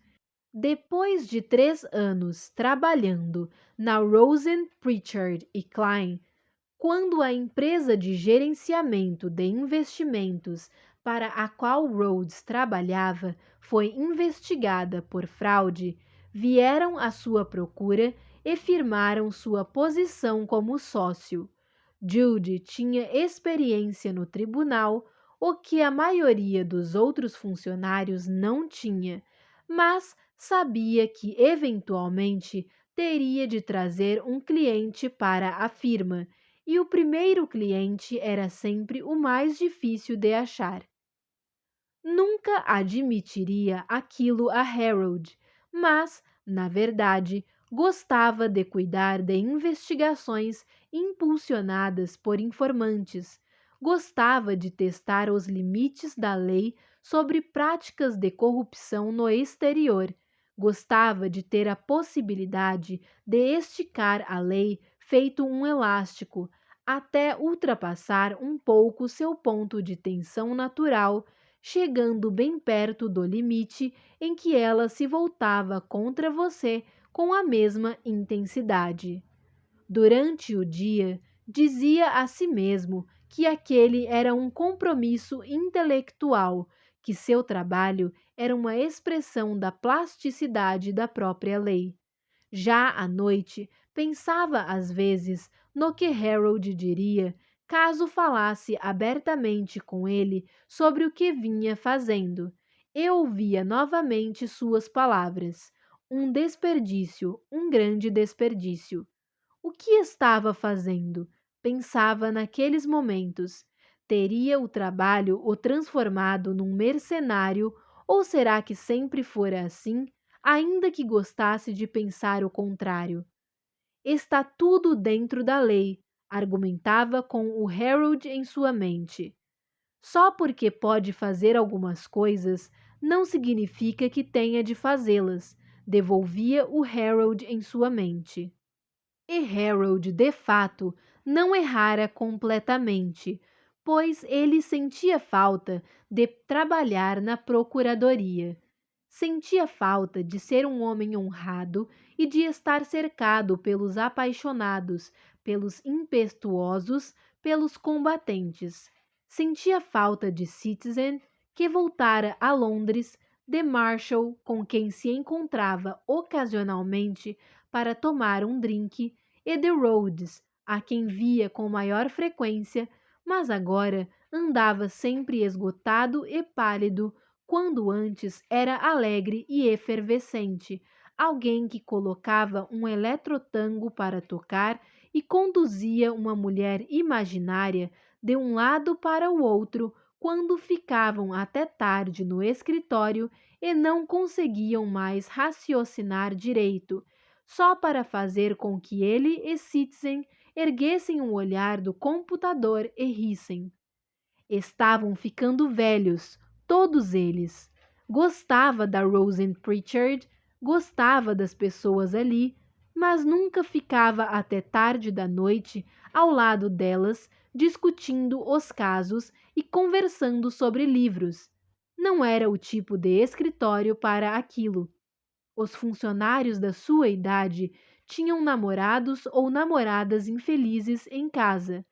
Depois de 3 anos trabalhando na Rosen, Pritchard e Klein, quando a empresa de gerenciamento de investimentos para a qual Rhodes trabalhava foi investigada por fraude, vieram à sua procura e firmaram sua posição como sócio. Jude tinha experiência no tribunal, o que a maioria dos outros funcionários não tinha, mas sabia que eventualmente teria de trazer um cliente para a firma, e o primeiro cliente era sempre o mais difícil de achar. Nunca admitiria aquilo a Harold, mas, na verdade, gostava de cuidar de investigações impulsionadas por informantes, gostava de testar os limites da lei sobre práticas de corrupção no exterior, gostava de ter a possibilidade de esticar a lei feito um elástico, até ultrapassar um pouco seu ponto de tensão natural, chegando bem perto do limite em que ela se voltava contra você com a mesma intensidade. Durante o dia, dizia a si mesmo que aquele era um compromisso intelectual, que seu trabalho era uma expressão da plasticidade da própria lei. Já à noite, pensava às vezes no que Harold diria caso falasse abertamente com ele sobre o que vinha fazendo. E ouvia novamente suas palavras. Um desperdício, um grande desperdício. O que estava fazendo? Pensava naqueles momentos. Teria o trabalho o transformado num mercenário, ou será que sempre fora assim, ainda que gostasse de pensar o contrário? Está tudo dentro da lei, argumentava com o Harold em sua mente. Só porque pode fazer algumas coisas, não significa que tenha de fazê-las, devolvia o Harold em sua mente. E Harold, de fato, não errara completamente, pois ele sentia falta de trabalhar na procuradoria. Sentia falta de ser um homem honrado e de estar cercado pelos apaixonados, pelos impetuosos, pelos combatentes. Sentia falta de Citizen, que voltara a Londres, de Marshall, com quem se encontrava ocasionalmente para tomar um drink, e de Rhodes, a quem via com maior frequência, mas agora andava sempre esgotado e pálido, quando antes era alegre e efervescente, alguém que colocava um eletrotango para tocar e conduzia uma mulher imaginária de um lado para o outro quando ficavam até tarde no escritório e não conseguiam mais raciocinar direito, só para fazer com que ele e Citizen erguessem um olhar do computador e rissem. Estavam ficando velhos, todos eles. Gostava da Rosen Pritchard, gostava das pessoas ali, mas nunca ficava até tarde da noite ao lado delas, discutindo os casos e conversando sobre livros. Não era o tipo de escritório para aquilo. Os funcionários da sua idade tinham namorados ou namoradas infelizes em casa,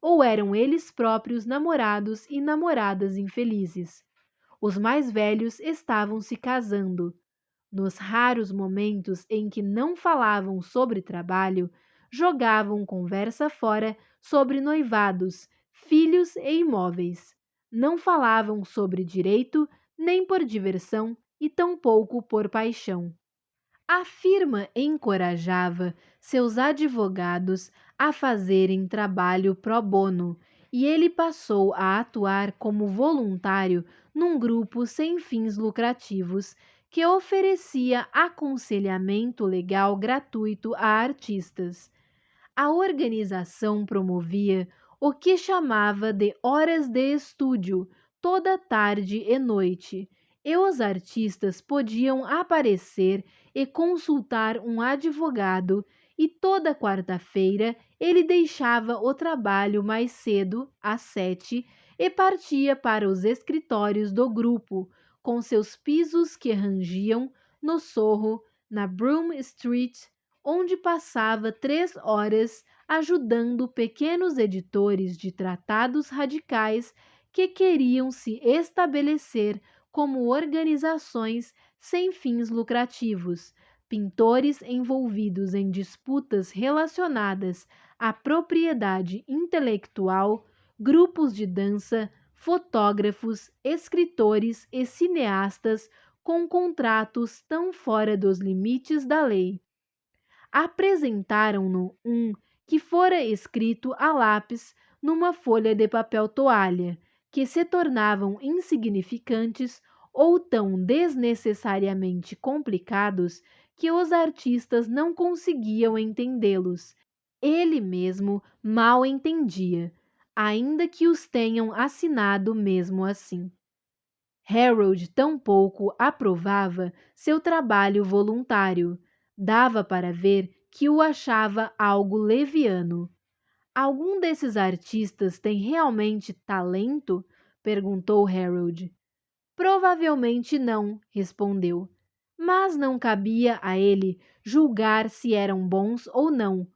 ou eram eles próprios namorados e namoradas infelizes. Os mais velhos estavam se casando. Nos raros momentos em que não falavam sobre trabalho, jogavam conversa fora sobre noivados, filhos e imóveis. Não falavam sobre direito, nem por diversão e tampouco por paixão. A firma encorajava seus advogados a fazerem trabalho pro bono e ele passou a atuar como voluntário num grupo sem fins lucrativos que oferecia aconselhamento legal gratuito a artistas. A organização promovia o que chamava de horas de estúdio toda tarde e noite, e os artistas podiam aparecer e consultar um advogado, e toda quarta-feira ele deixava o trabalho mais cedo, às 7, e partia para os escritórios do grupo, com seus pisos que rangiam no Sorro, na Broome Street, onde passava 3 horas ajudando pequenos editores de tratados radicais que queriam se estabelecer como organizações sem fins lucrativos, pintores envolvidos em disputas relacionadas à propriedade intelectual, grupos de dança, fotógrafos, escritores e cineastas com contratos tão fora dos limites da lei. Apresentaram-no um que fora escrito a lápis numa folha de papel toalha, que se tornavam insignificantes ou tão desnecessariamente complicados que os artistas não conseguiam entendê-los. Ele mesmo mal entendia, ainda que os tenham assinado mesmo assim. Harold tampouco aprovava seu trabalho voluntário. Dava para ver que o achava algo leviano. Algum desses artistas tem realmente talento? Perguntou Harold. Provavelmente não, respondeu. Mas não cabia a ele julgar se eram bons ou não.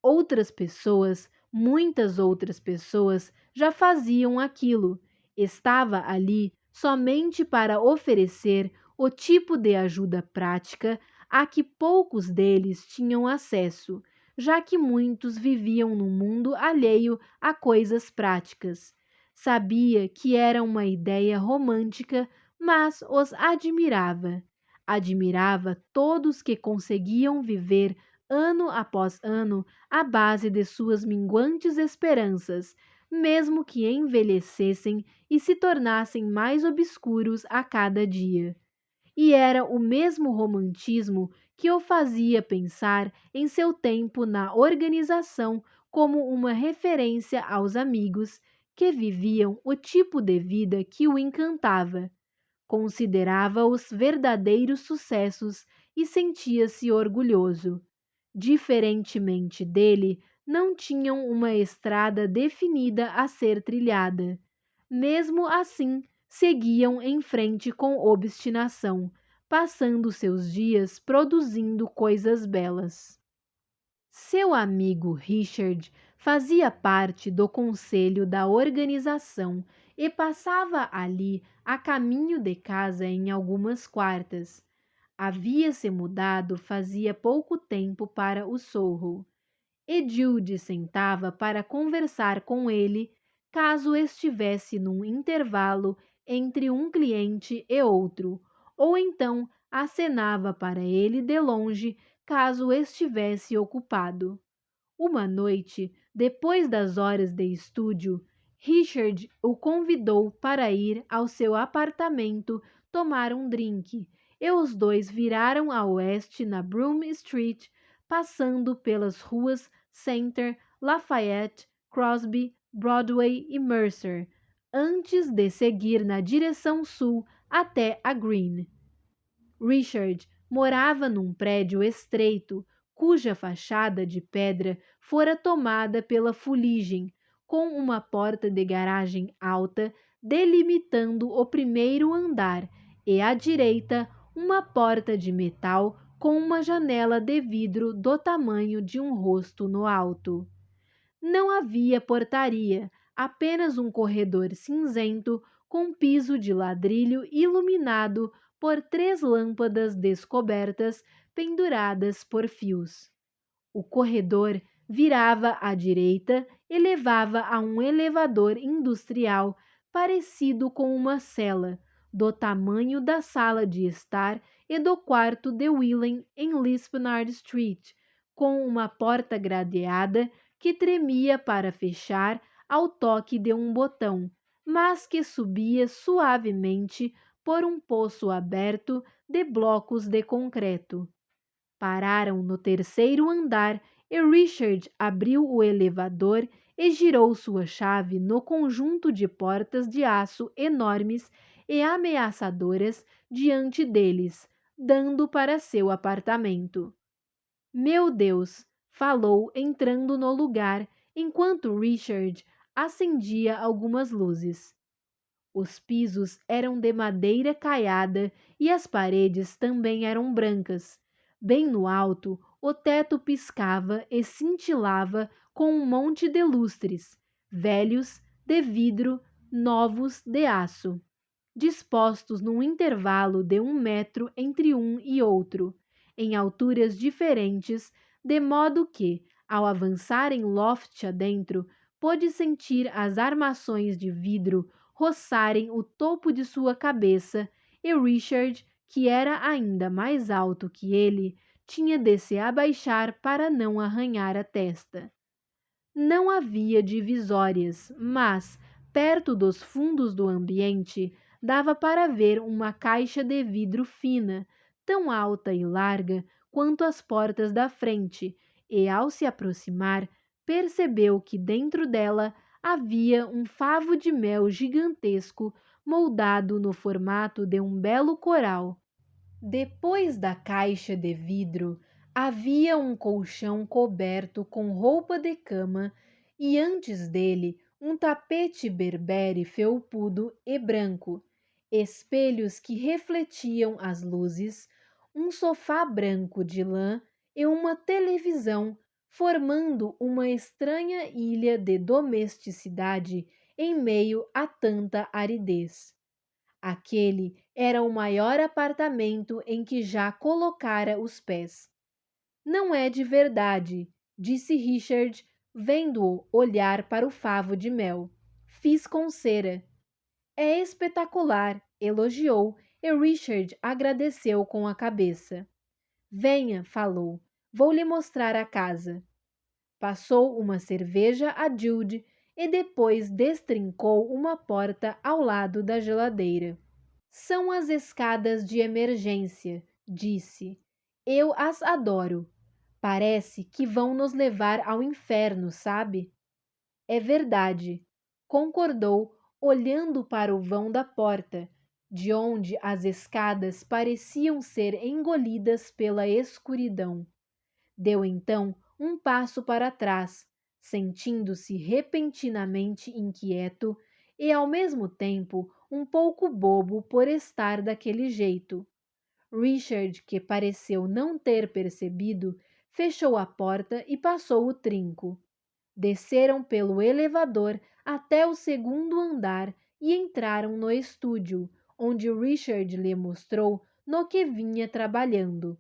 Outras pessoas, muitas outras pessoas, já faziam aquilo. Estava ali somente para oferecer o tipo de ajuda prática a que poucos deles tinham acesso, já que muitos viviam num mundo alheio a coisas práticas. Sabia que era uma ideia romântica, mas os admirava. Admirava todos que conseguiam viver ano após ano à base de suas minguantes esperanças, mesmo que envelhecessem e se tornassem mais obscuros a cada dia. E era o mesmo romantismo que o fazia pensar em seu tempo na organização como uma referência aos amigos que viviam o tipo de vida que o encantava. Considerava-os verdadeiros sucessos e sentia-se orgulhoso. Diferentemente dele, não tinham uma estrada definida a ser trilhada. Mesmo assim, seguiam em frente com obstinação, passando seus dias produzindo coisas belas. Seu amigo Richard fazia parte do conselho da organização e passava ali a caminho de casa em algumas quartas. Havia se mudado fazia pouco tempo para o Sorro. E Jude sentava para conversar com ele, caso estivesse num intervalo entre um cliente e outro, ou então acenava para ele de longe, caso estivesse ocupado. Uma noite, depois das horas de estúdio, Richard o convidou para ir ao seu apartamento tomar um drink, e os dois viraram a oeste na Broome Street, passando pelas ruas Center, Lafayette, Crosby, Broadway e Mercer, antes de seguir na direção sul até a Green. Richard morava num prédio estreito, cuja fachada de pedra fora tomada pela fuligem, com uma porta de garagem alta delimitando o primeiro andar e à direita uma porta de metal com uma janela de vidro do tamanho de um rosto no alto. Não havia portaria, apenas um corredor cinzento com piso de ladrilho iluminado por 3 lâmpadas descobertas penduradas por fios. O corredor virava à direita e levava a um elevador industrial parecido com uma cela, do tamanho da sala de estar e do quarto de Willem em Lispenard Street, com uma porta gradeada que tremia para fechar ao toque de um botão, mas que subia suavemente por um poço aberto de blocos de concreto. Pararam no terceiro andar e Richard abriu o elevador e girou sua chave no conjunto de portas de aço enormes e ameaçadoras diante deles, dando para seu apartamento. Meu Deus! Falou entrando no lugar, enquanto Richard acendia algumas luzes. Os pisos eram de madeira caiada e as paredes também eram brancas. Bem no alto, o teto piscava e cintilava com um monte de lustres, velhos, de vidro, novos, de aço, dispostos num intervalo de 1 metro entre um e outro, em alturas diferentes, de modo que, ao avançar em loft adentro, pôde sentir as armações de vidro roçarem o topo de sua cabeça, e Richard, que era ainda mais alto que ele, tinha de se abaixar para não arranhar a testa. Não havia divisórias, mas, perto dos fundos do ambiente, dava para ver uma caixa de vidro fina, tão alta e larga quanto as portas da frente, e, ao se aproximar, percebeu que dentro dela havia um favo de mel gigantesco moldado no formato de um belo coral. Depois da caixa de vidro, havia um colchão coberto com roupa de cama e antes dele um tapete berbere felpudo e branco, espelhos que refletiam as luzes, um sofá branco de lã e uma televisão, formando uma estranha ilha de domesticidade em meio a tanta aridez. Aquele era o maior apartamento em que já colocara os pés. Não é de verdade, disse Richard, vendo-o olhar para o favo de mel. Fiz com cera. É espetacular, elogiou, e Richard agradeceu com a cabeça. Venha, falou, vou lhe mostrar a casa. Passou uma cerveja a Jude e depois destrincou uma porta ao lado da geladeira. São as escadas de emergência, disse. Eu as adoro. Parece que vão nos levar ao inferno, sabe? É verdade, concordou, olhando para o vão da porta, de onde as escadas pareciam ser engolidas pela escuridão. Deu então um passo para trás, sentindo-se repentinamente inquieto e, ao mesmo tempo, um pouco bobo por estar daquele jeito. Richard, que pareceu não ter percebido, fechou a porta e passou o trinco. Desceram pelo elevador até o segundo andar e entraram no estúdio, onde Richard lhe mostrou no que vinha trabalhando.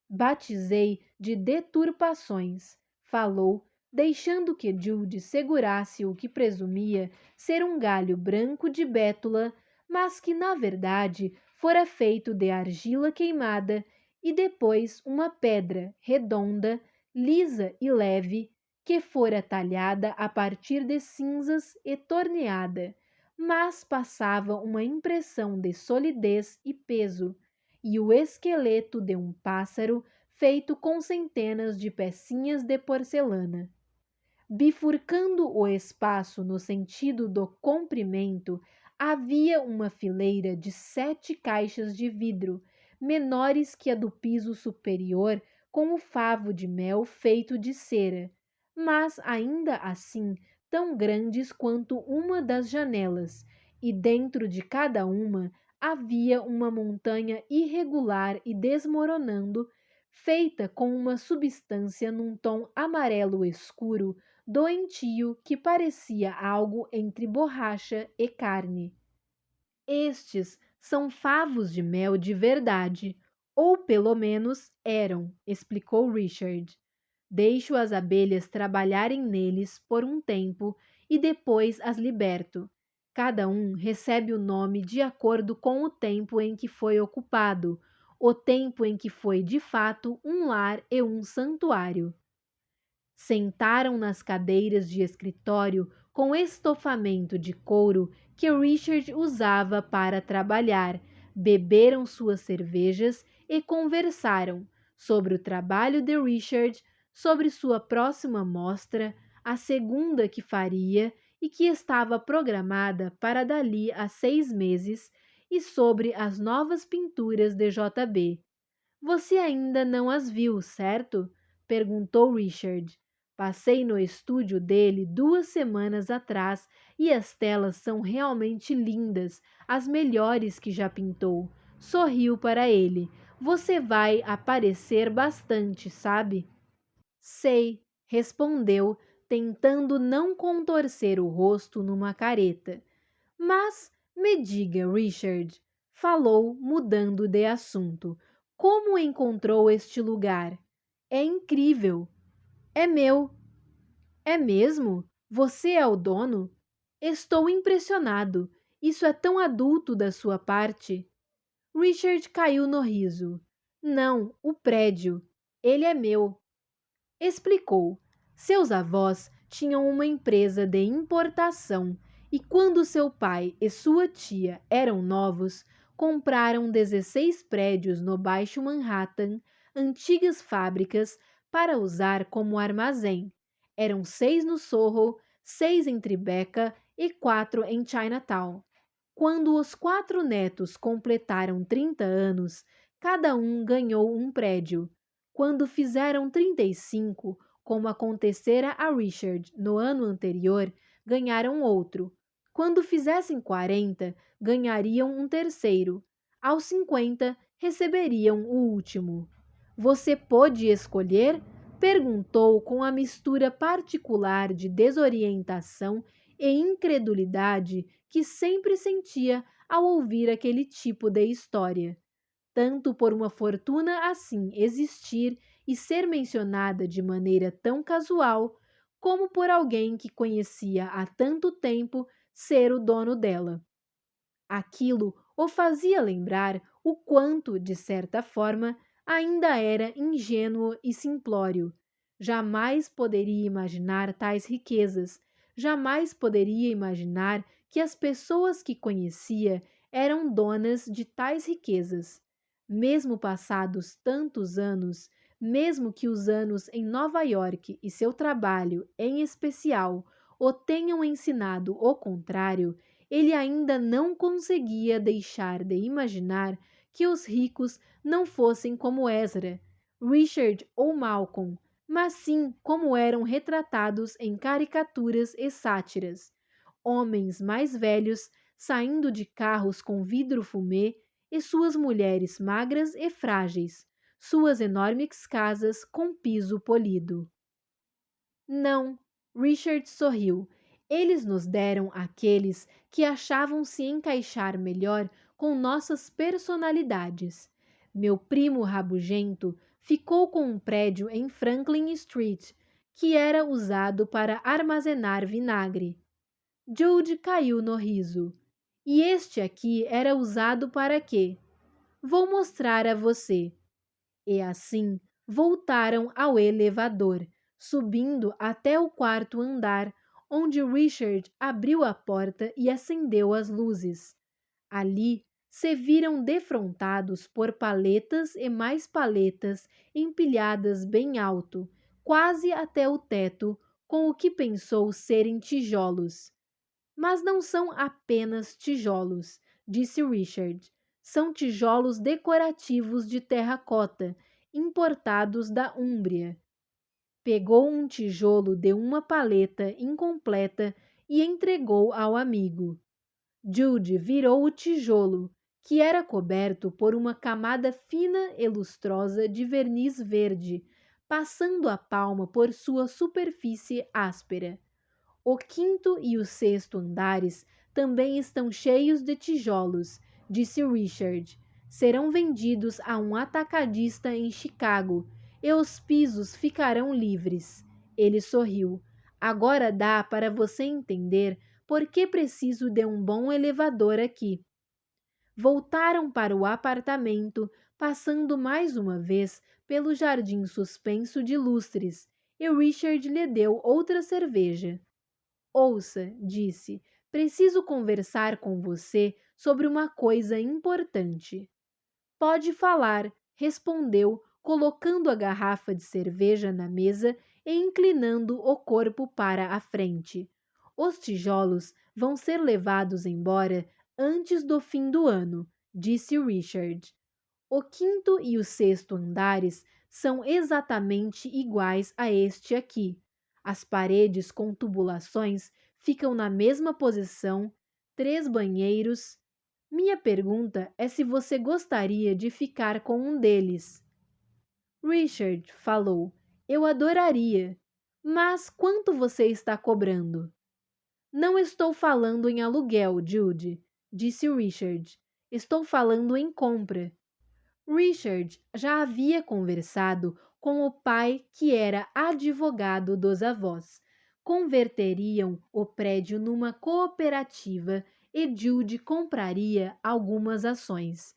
Batizei de deturpações, falou, deixando que Jude segurasse o que presumia ser um galho branco de bétula, mas que na verdade fora feito de argila queimada e depois uma pedra redonda, lisa e leve, que fora talhada a partir de cinzas e torneada, mas passava uma impressão de solidez e peso, e o esqueleto de um pássaro feito com centenas de pecinhas de porcelana. Bifurcando o espaço no sentido do comprimento, havia uma fileira de 7 caixas de vidro, menores que a do piso superior, com o favo de mel feito de cera, mas ainda assim tão grandes quanto uma das janelas, e dentro de cada uma havia uma montanha irregular e desmoronando, feita com uma substância num tom amarelo escuro, doentio que parecia algo entre borracha e carne. Estes são favos de mel de verdade, ou pelo menos eram, explicou Richard. Deixo as abelhas trabalharem neles por um tempo e depois as liberto. Cada um recebe o nome de acordo com o tempo em que foi ocupado, o tempo em que foi de fato um lar e um santuário. Sentaram nas cadeiras de escritório com estofamento de couro que Richard usava para trabalhar, beberam suas cervejas e conversaram sobre o trabalho de Richard, sobre sua próxima mostra, a segunda que faria e que estava programada para dali a 6 meses, e sobre as novas pinturas de JB. Você ainda não as viu, certo? Perguntou Richard. Passei no estúdio dele 2 semanas atrás e as telas são realmente lindas, as melhores que já pintou. Sorriu para ele. Você vai aparecer bastante, sabe? Sei, respondeu, tentando não contorcer o rosto numa careta. Mas me diga, Richard, falou, mudando de assunto, como encontrou este lugar? É incrível. É meu. É mesmo? Você é o dono? Estou impressionado. Isso é tão adulto da sua parte. Richard caiu no riso. Não, o prédio. Ele é meu. Explicou. Seus avós tinham uma empresa de importação e quando seu pai e sua tia eram novos, compraram 16 prédios no Baixo Manhattan, antigas fábricas, para usar como armazém. Eram 6 no Soho, 6 em Tribeca e 4 em Chinatown. Quando os 4 netos completaram 30 anos, cada um ganhou um prédio. Quando fizeram 35, como acontecera a Richard no ano anterior, ganharam outro. Quando fizessem 40, ganhariam um terceiro. Aos 50, receberiam o último. Você pôde escolher? Perguntou com a mistura particular de desorientação e incredulidade que sempre sentia ao ouvir aquele tipo de história. Tanto por uma fortuna assim existir e ser mencionada de maneira tão casual, como por alguém que conhecia há tanto tempo ser o dono dela. Aquilo o fazia lembrar o quanto, de certa forma, ainda era ingênuo e simplório. Jamais poderia imaginar tais riquezas, jamais poderia imaginar que as pessoas que conhecia eram donas de tais riquezas. Mesmo passados tantos anos, mesmo que os anos em Nova York e seu trabalho, em especial, o tenham ensinado o contrário, ele ainda não conseguia deixar de imaginar que os ricos não fossem como Ezra, Richard ou Malcolm, mas sim como eram retratados em caricaturas e sátiras. Homens mais velhos saindo de carros com vidro fumê e suas mulheres magras e frágeis, suas enormes casas com piso polido. Não, Richard sorriu. Eles nos deram aqueles que achavam se encaixar melhor com nossas personalidades. Meu primo rabugento ficou com um prédio em Franklin Street, que era usado para armazenar vinagre. Jude caiu no riso. E este aqui era usado para quê? Vou mostrar a você. E assim voltaram ao elevador, subindo até o quarto andar, onde Richard abriu a porta e acendeu as luzes. Ali se viram defrontados por paletas e mais paletas empilhadas bem alto, quase até o teto, com o que pensou serem tijolos. Mas não são apenas tijolos, disse Richard. São tijolos decorativos de terracota, importados da Úmbria. Pegou um tijolo de uma paleta incompleta e entregou ao amigo. Jude virou o tijolo, que era coberto por uma camada fina e lustrosa de verniz verde, passando a palma por sua superfície áspera. O quinto e o sexto andares também estão cheios de tijolos, disse Richard. Serão vendidos a um atacadista em Chicago e os pisos ficarão livres. Ele sorriu. Agora dá para você entender por que preciso de um bom elevador aqui. Voltaram para o apartamento, passando mais uma vez pelo jardim suspenso de lustres, e Richard lhe deu outra cerveja. Ouça, disse, preciso conversar com você sobre uma coisa importante. Pode falar, respondeu, colocando a garrafa de cerveja na mesa e inclinando o corpo para a frente. Os tijolos vão ser levados embora antes do fim do ano, disse Richard. O quinto e o sexto andares são exatamente iguais a este aqui. As paredes com tubulações ficam na mesma posição, 3 banheiros. Minha pergunta é se você gostaria de ficar com um deles. Richard falou, eu adoraria. Mas quanto você está cobrando? Não estou falando em aluguel, Judy, disse Richard. Estou falando em compra. Richard já havia conversado com o pai que era advogado dos avós. Converteriam o prédio numa cooperativa e Judy compraria algumas ações.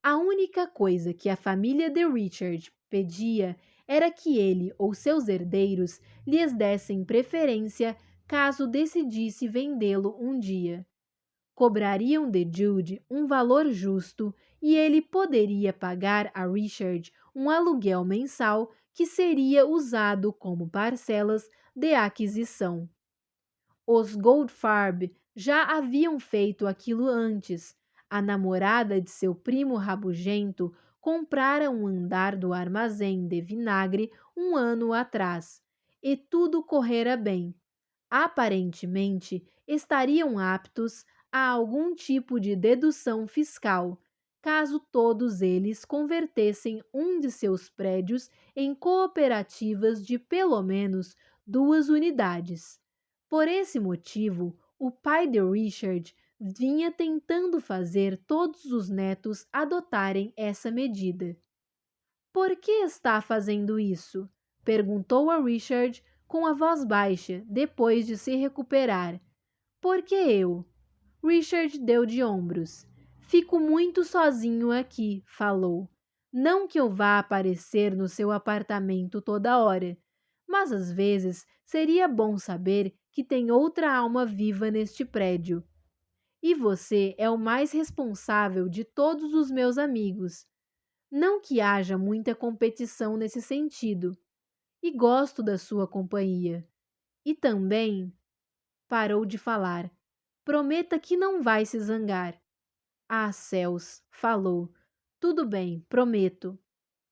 A única coisa que a família de Richard pedia era que ele ou seus herdeiros lhes dessem preferência caso decidisse vendê-lo um dia. Cobrariam de Judy um valor justo e ele poderia pagar a Richard um aluguel mensal que seria usado como parcelas de aquisição. Os Goldfarb já haviam feito aquilo antes. A namorada de seu primo rabugento comprara um andar do armazém de vinagre um ano atrás, e tudo correra bem. Aparentemente, estariam aptos a algum tipo de dedução fiscal, caso todos eles convertessem um de seus prédios em cooperativas de pelo menos 2 unidades. Por esse motivo, o pai de Richard vinha tentando fazer todos os netos adotarem essa medida. Por que está fazendo isso? Perguntou a Richard com a voz baixa, depois de se recuperar. Por que eu? Richard deu de ombros. Fico muito sozinho aqui, falou. Não que eu vá aparecer no seu apartamento toda hora, mas às vezes seria bom saber que tem outra alma viva neste prédio. E você é o mais responsável de todos os meus amigos. Não que haja muita competição nesse sentido. E gosto da sua companhia. E também... Parou de falar. Prometa que não vai se zangar. Ah, céus, falou. Tudo bem, prometo.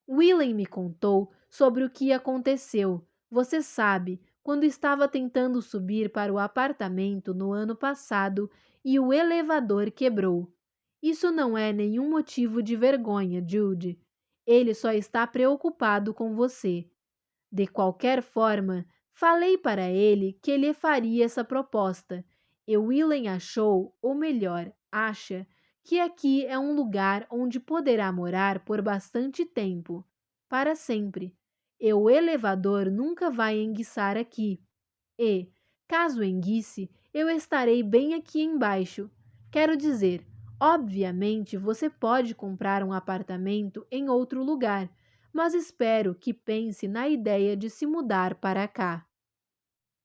Willem me contou sobre o que aconteceu. Você sabe, quando estava tentando subir para o apartamento no ano passado e o elevador quebrou. Isso não é nenhum motivo de vergonha, Judy. Ele só está preocupado com você. De qualquer forma, falei para ele que lhe faria essa proposta. E Willem achou, ou melhor, acha, que aqui é um lugar onde poderá morar por bastante tempo, para sempre. E o elevador nunca vai enguiçar aqui. E, caso enguice, eu estarei bem aqui embaixo. Quero dizer, obviamente você pode comprar um apartamento em outro lugar, mas espero que pense na ideia de se mudar para cá.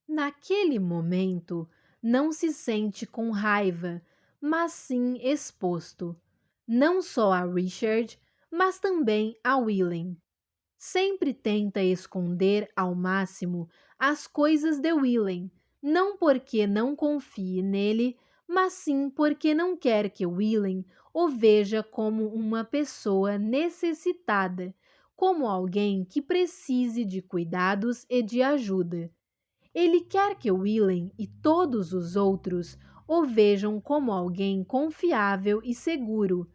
Naquele momento, não se sente com raiva, mas sim exposto, não só a Richard, mas também a Willem. Sempre tenta esconder ao máximo as coisas de Willem, não porque não confie nele, mas sim porque não quer que Willem o veja como uma pessoa necessitada, como alguém que precise de cuidados e de ajuda. Ele quer que Willem e todos os outros o vejam como alguém confiável e seguro,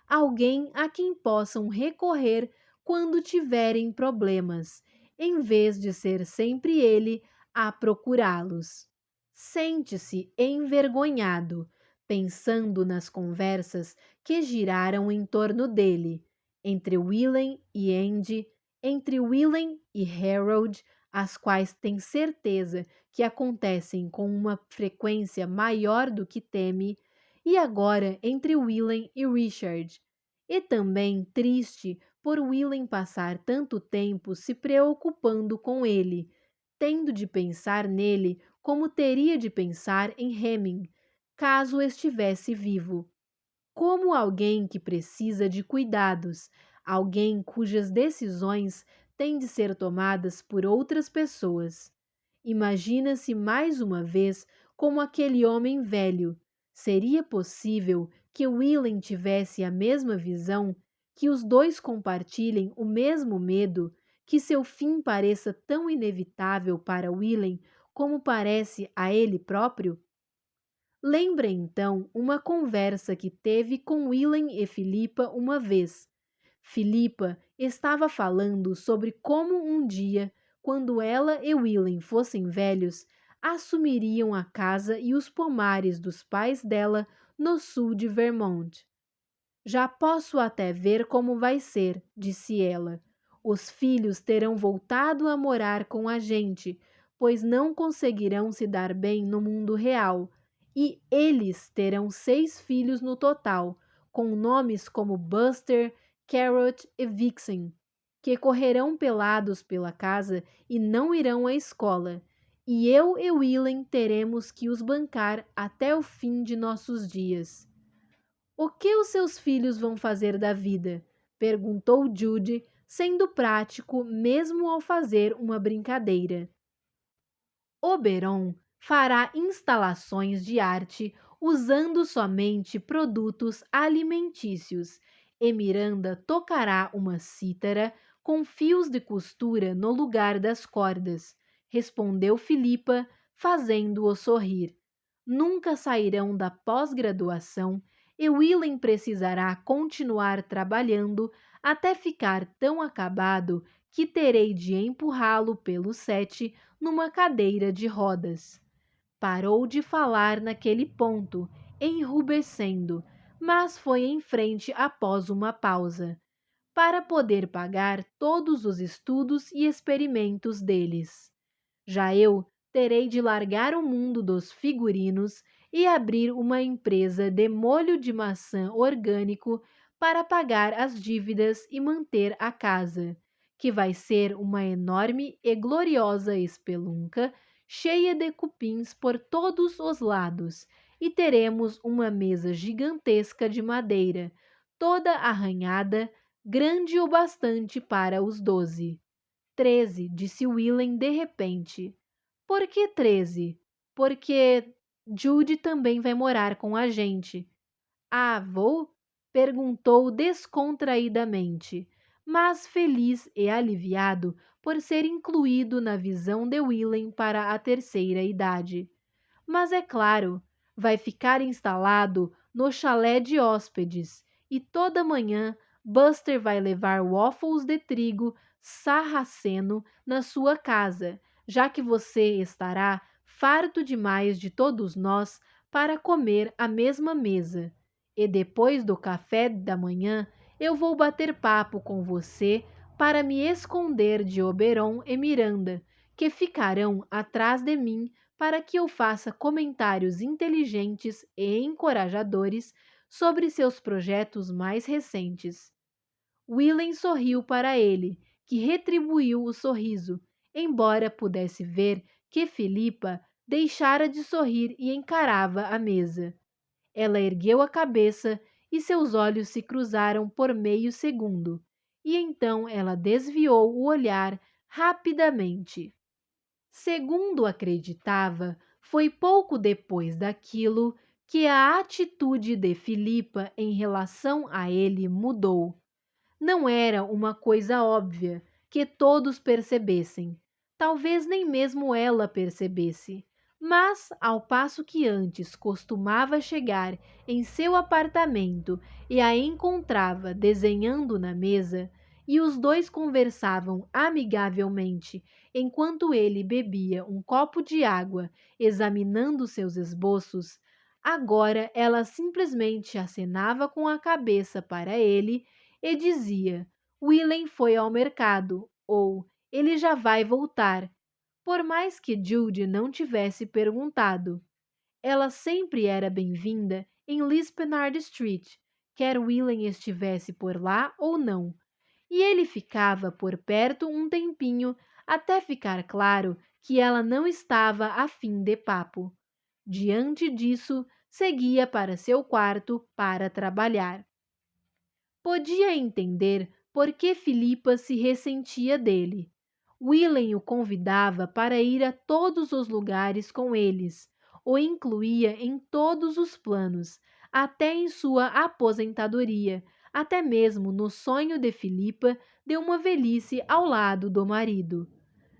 alguém a quem possam recorrer quando tiverem problemas, em vez de ser sempre ele a procurá-los. Sente-se envergonhado, pensando nas conversas que giraram em torno dele, entre Willem e Andy, entre Willem e Harold, as quais tem certeza que acontecem com uma frequência maior do que teme, e agora entre Willem e Richard. E também triste por Willem passar tanto tempo se preocupando com ele, tendo de pensar nele como teria de pensar em Hemming, caso estivesse vivo, como alguém que precisa de cuidados, alguém cujas decisões têm de ser tomadas por outras pessoas. Imagina-se mais uma vez como aquele homem velho. Seria possível que Willem tivesse a mesma visão, que os dois compartilhem o mesmo medo, que seu fim pareça tão inevitável para Willem como parece a ele próprio? Lembra então uma conversa que teve com Willem e Filipa uma vez. Filipa estava falando sobre como um dia, quando ela e Willem fossem velhos, assumiriam a casa e os pomares dos pais dela no sul de Vermont. Já posso até ver como vai ser, disse ela. Os filhos terão voltado a morar com a gente, pois não conseguirão se dar bem no mundo real. E eles terão 6 filhos no total, com nomes como Buster, Carrot e Vixen, que correrão pelados pela casa e não irão à escola. E eu e Willem teremos que os bancar até o fim de nossos dias. O que os seus filhos vão fazer da vida? Perguntou Judy, sendo prático mesmo ao fazer uma brincadeira. Oberon fará instalações de arte usando somente produtos alimentícios e Miranda tocará uma cítara com fios de costura no lugar das cordas, respondeu Filipa, fazendo-o sorrir. Nunca sairão da pós-graduação e Willem precisará continuar trabalhando até ficar tão acabado que terei de empurrá-lo pelo sete numa cadeira de rodas. Parou de falar naquele ponto, enrubescendo, mas foi em frente após uma pausa, para poder pagar todos os estudos e experimentos deles. Já eu terei de largar o mundo dos figurinos e abrir uma empresa de molho de maçã orgânico para pagar as dívidas e manter a casa, que vai ser uma enorme e gloriosa espelunca cheia de cupins por todos os lados, e teremos uma mesa gigantesca de madeira, toda arranhada, grande o bastante para os 12. 13, disse Willem de repente. Por que 13? Porque Judy também vai morar com a gente. Ah, vou? Perguntou descontraidamente, mas feliz e aliviado por ser incluído na visão de Willem para a terceira idade. Mas é claro, vai ficar instalado no chalé de hóspedes e toda manhã Buster vai levar waffles de trigo sarraceno na sua casa, já que você estará farto demais de todos nós para comer à mesma mesa. E depois do café da manhã, eu vou bater papo com você para me esconder de Oberon e Miranda, que ficarão atrás de mim para que eu faça comentários inteligentes e encorajadores sobre seus projetos mais recentes. Willem sorriu para ele, que retribuiu o sorriso, embora pudesse ver que Filipa deixara de sorrir e encarava a mesa. Ela ergueu a cabeça e seus olhos se cruzaram por meio segundo, e então ela desviou o olhar rapidamente. Segundo acreditava, foi pouco depois daquilo que a atitude de Filipa em relação a ele mudou. Não era uma coisa óbvia que todos percebessem. Talvez nem mesmo ela percebesse. Mas, ao passo que antes costumava chegar em seu apartamento e a encontrava desenhando na mesa, e os dois conversavam amigavelmente enquanto ele bebia um copo de água, examinando seus esboços, Agora ela simplesmente acenava com a cabeça para ele e dizia: Willem foi ao mercado, ou ele já vai voltar, por mais que Judy não tivesse perguntado. Ela sempre era bem-vinda em Lispenard Street, quer Willem estivesse por lá ou não, e ele ficava por perto um tempinho até ficar claro que ela não estava a fim de papo. Diante disso, seguia para seu quarto para trabalhar. Podia entender por que Filipa se ressentia dele. Willem o convidava para ir a todos os lugares com eles, o incluía em todos os planos, até em sua aposentadoria, até mesmo no sonho de Filipa de uma velhice ao lado do marido.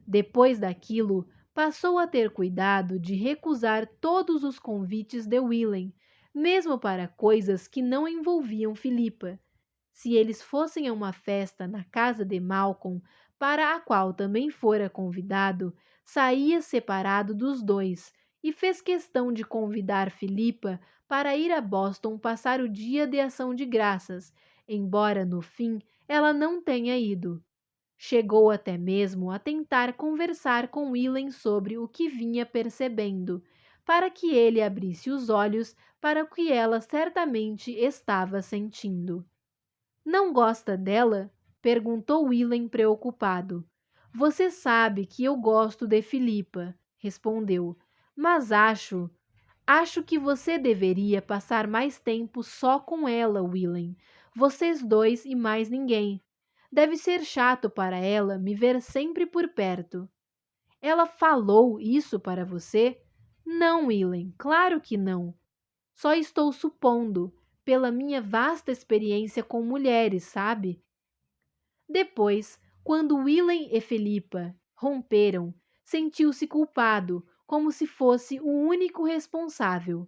Depois daquilo, passou a ter cuidado de recusar todos os convites de Willem, mesmo para coisas que não envolviam Filipa. Se eles fossem a uma festa na casa de Malcolm, para a qual também fora convidado, saía separado dos dois e fez questão de convidar Filipa para ir a Boston passar o dia de ação de graças, embora no fim ela não tenha ido. Chegou até mesmo a tentar conversar com Willem sobre o que vinha percebendo, para que ele abrisse os olhos para o que ela certamente estava sentindo. Não gosta dela? Perguntou Willem preocupado. Você sabe que eu gosto de Filipa, respondeu, mas acho que você deveria passar mais tempo só com ela, Willem. Vocês dois e mais ninguém. Deve ser chato para ela me ver sempre por perto. Ela falou isso para você? Não, Willem, claro que não. Só estou supondo, pela minha vasta experiência com mulheres, sabe? Depois, quando Willem e Felipa romperam, sentiu-se culpado, como se fosse o único responsável.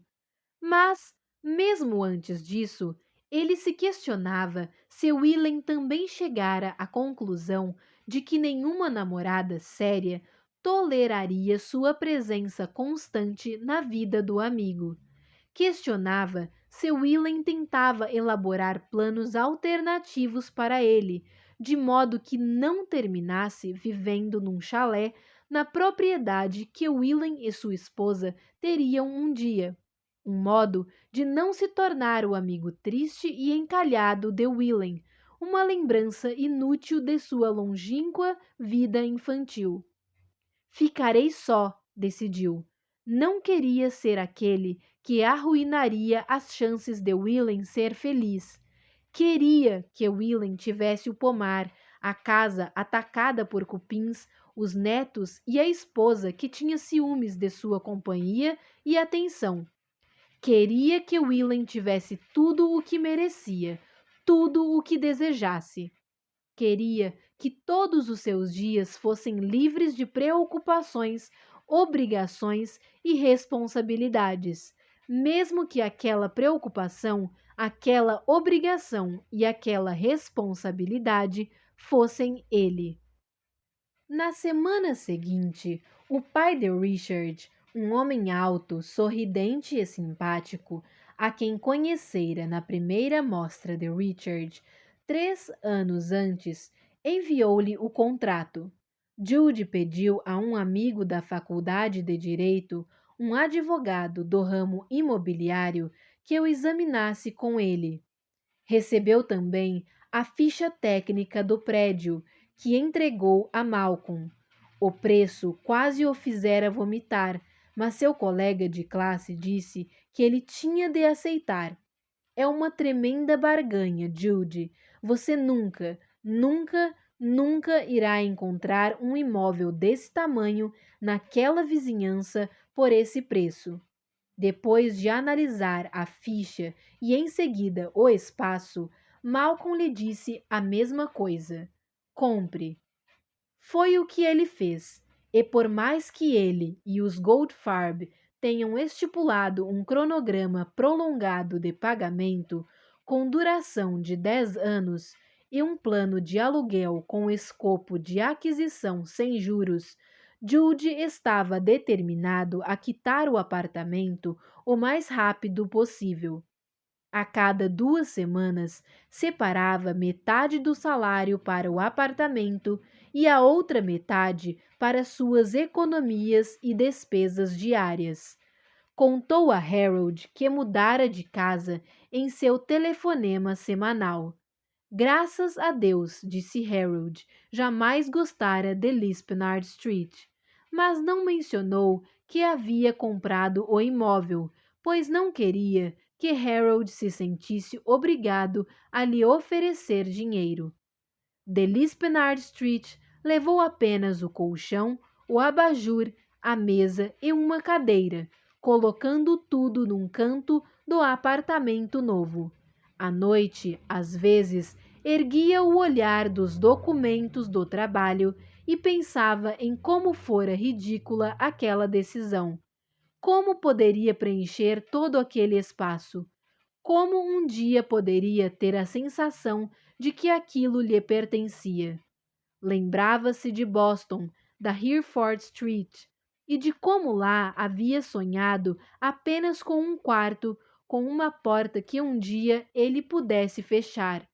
Mas, mesmo antes disso, ele se questionava se Willem também chegara à conclusão de que nenhuma namorada séria toleraria sua presença constante na vida do amigo. Questionava se Willem tentava elaborar planos alternativos para ele, de modo que não terminasse vivendo num chalé na propriedade que Willem e sua esposa teriam um dia. Um modo de não se tornar o amigo triste e encalhado de Willem, uma lembrança inútil de sua longínqua vida infantil. Ficarei só, decidiu. Não queria ser aquele que arruinaria as chances de Willem ser feliz. Queria que Willem tivesse o pomar, a casa atacada por cupins, os netos e a esposa que tinha ciúmes de sua companhia e atenção. Queria que Willem tivesse tudo o que merecia, tudo o que desejasse. Queria que todos os seus dias fossem livres de preocupações, obrigações e responsabilidades, mesmo que aquela preocupação, aquela obrigação e aquela responsabilidade fossem ele. Na semana seguinte, o pai de Richard, um homem alto, sorridente e simpático, a quem conhecera na primeira mostra de Richard, 3 anos antes, enviou-lhe o contrato. Judy pediu a um amigo da Faculdade de Direito, um advogado do ramo imobiliário, que o examinasse com ele. Recebeu também a ficha técnica do prédio, que entregou a Malcolm. O preço quase o fizera vomitar, mas seu colega de classe disse que ele tinha de aceitar. É uma tremenda barganha, Judy. Você nunca, nunca, nunca irá encontrar um imóvel desse tamanho naquela vizinhança por esse preço. Depois de analisar a ficha e em seguida o espaço, Malcolm lhe disse a mesma coisa. Compre. Foi o que ele fez, e por mais que ele e os Goldfarb tenham estipulado um cronograma prolongado de pagamento, com duração de 10 anos, e um plano de aluguel com escopo de aquisição sem juros, Jude estava determinado a quitar o apartamento o mais rápido possível. A cada 2 semanas, separava metade do salário para o apartamento e a outra metade para suas economias e despesas diárias. Contou a Harold que mudara de casa em seu telefonema semanal. Graças a Deus, disse Harold, jamais gostara de Lispenard Street, mas não mencionou que havia comprado o imóvel, pois não queria que Harold se sentisse obrigado a lhe oferecer dinheiro. De Lispenard Street levou apenas o colchão, o abajur, a mesa e uma cadeira, colocando tudo num canto do apartamento novo. À noite, às vezes, erguia o olhar dos documentos do trabalho e pensava em como fora ridícula aquela decisão. Como poderia preencher todo aquele espaço? Como um dia poderia ter a sensação de que aquilo lhe pertencia? Lembrava-se de Boston, da Hereford Street, e de como lá havia sonhado apenas com um quarto, com uma porta que um dia ele pudesse fechar.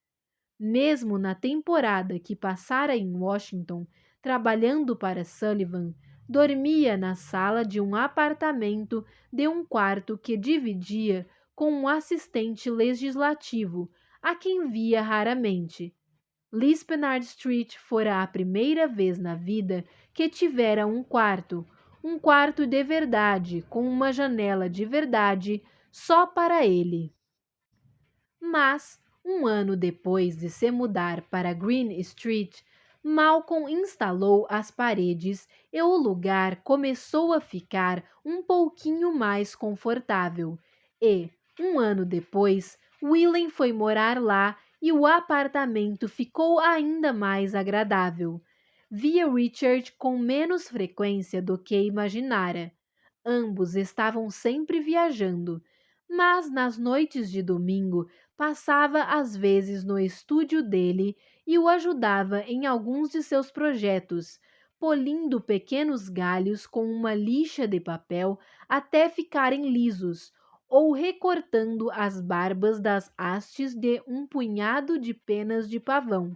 Mesmo na temporada que passara em Washington, trabalhando para Sullivan, dormia na sala de um apartamento de um quarto que dividia com um assistente legislativo, a quem via raramente. Lispenard Street fora a primeira vez na vida que tivera um quarto de verdade, com uma janela de verdade só para ele. Mas, um ano depois de se mudar para Green Street, Malcolm instalou as paredes e o lugar começou a ficar um pouquinho mais confortável. E, um ano depois, Willem foi morar lá e o apartamento ficou ainda mais agradável. Via Richard com menos frequência do que imaginara. Ambos estavam sempre viajando, mas nas noites de domingo passava às vezes no estúdio dele e o ajudava em alguns de seus projetos, polindo pequenos galhos com uma lixa de papel até ficarem lisos, ou recortando as barbas das hastes de um punhado de penas de pavão.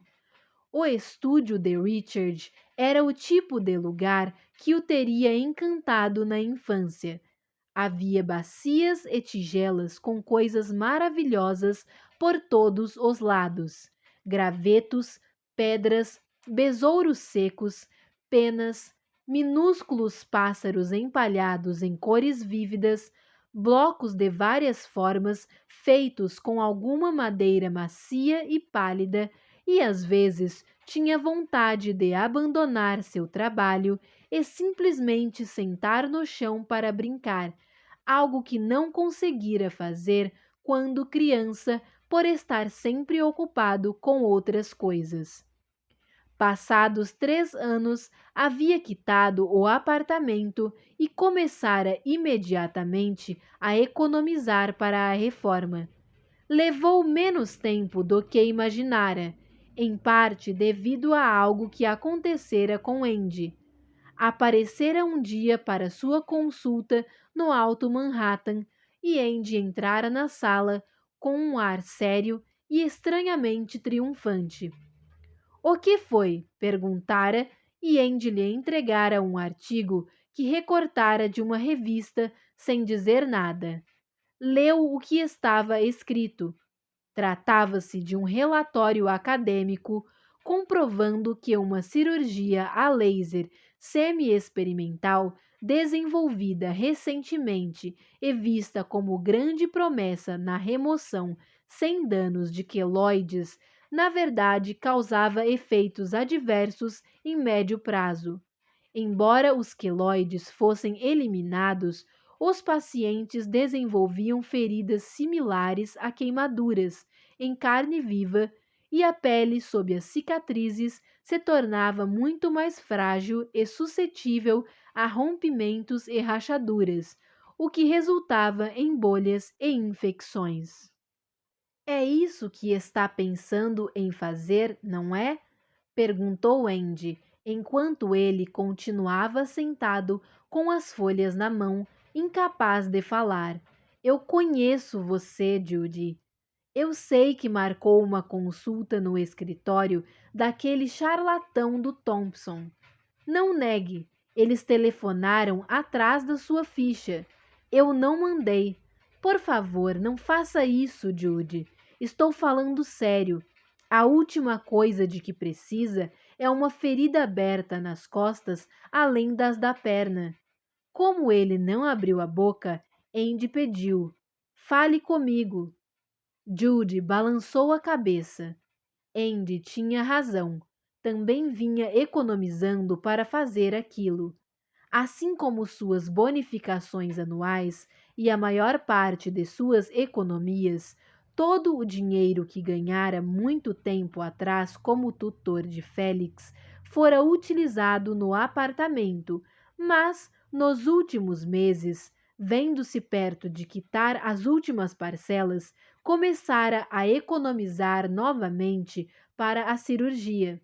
O estúdio de Richard era o tipo de lugar que o teria encantado na infância. Havia bacias e tigelas com coisas maravilhosas por todos os lados: gravetos, pedras, besouros secos, penas, minúsculos pássaros empalhados em cores vívidas, blocos de várias formas feitos com alguma madeira macia e pálida, e às vezes tinha vontade de abandonar seu trabalho e simplesmente sentar no chão para brincar, algo que não conseguira fazer quando criança por estar sempre ocupado com outras coisas. Passados 3 anos, havia quitado o apartamento e começara imediatamente a economizar para a reforma. Levou menos tempo do que imaginara, em parte devido a algo que acontecera com Andy. Aparecera um dia para sua consulta no Alto Manhattan e Andy entrara na sala com um ar sério e estranhamente triunfante. O que foi? Perguntara e Andy lhe entregara um artigo que recortara de uma revista sem dizer nada. Leu o que estava escrito. Tratava-se de um relatório acadêmico comprovando que uma cirurgia a laser semi-experimental desenvolvida recentemente e vista como grande promessa na remoção sem danos de queloides, na verdade causava efeitos adversos em médio prazo. Embora os queloides fossem eliminados, os pacientes desenvolviam feridas similares a queimaduras em carne viva e a pele sob as cicatrizes se tornava muito mais frágil e suscetível a rompimentos e rachaduras, o que resultava em bolhas e infecções. É isso que está pensando em fazer, não é? Perguntou Andy, enquanto ele continuava sentado com as folhas na mão, incapaz de falar. Eu conheço você, Judy. Eu sei que marcou uma consulta no escritório daquele charlatão do Thompson. Não negue, eles telefonaram atrás da sua ficha. Eu não mandei. Por favor, não faça isso, Judy. Estou falando sério. A última coisa de que precisa é uma ferida aberta nas costas, além das da perna. Como ele não abriu a boca, Andy pediu: Fale comigo. Judy balançou a cabeça. Andy tinha razão. Também vinha economizando para fazer aquilo. Assim como suas bonificações anuais e a maior parte de suas economias, todo o dinheiro que ganhara muito tempo atrás como tutor de Félix fora utilizado no apartamento, mas, nos últimos meses, vendo-se perto de quitar as últimas parcelas, começara a economizar novamente para a cirurgia.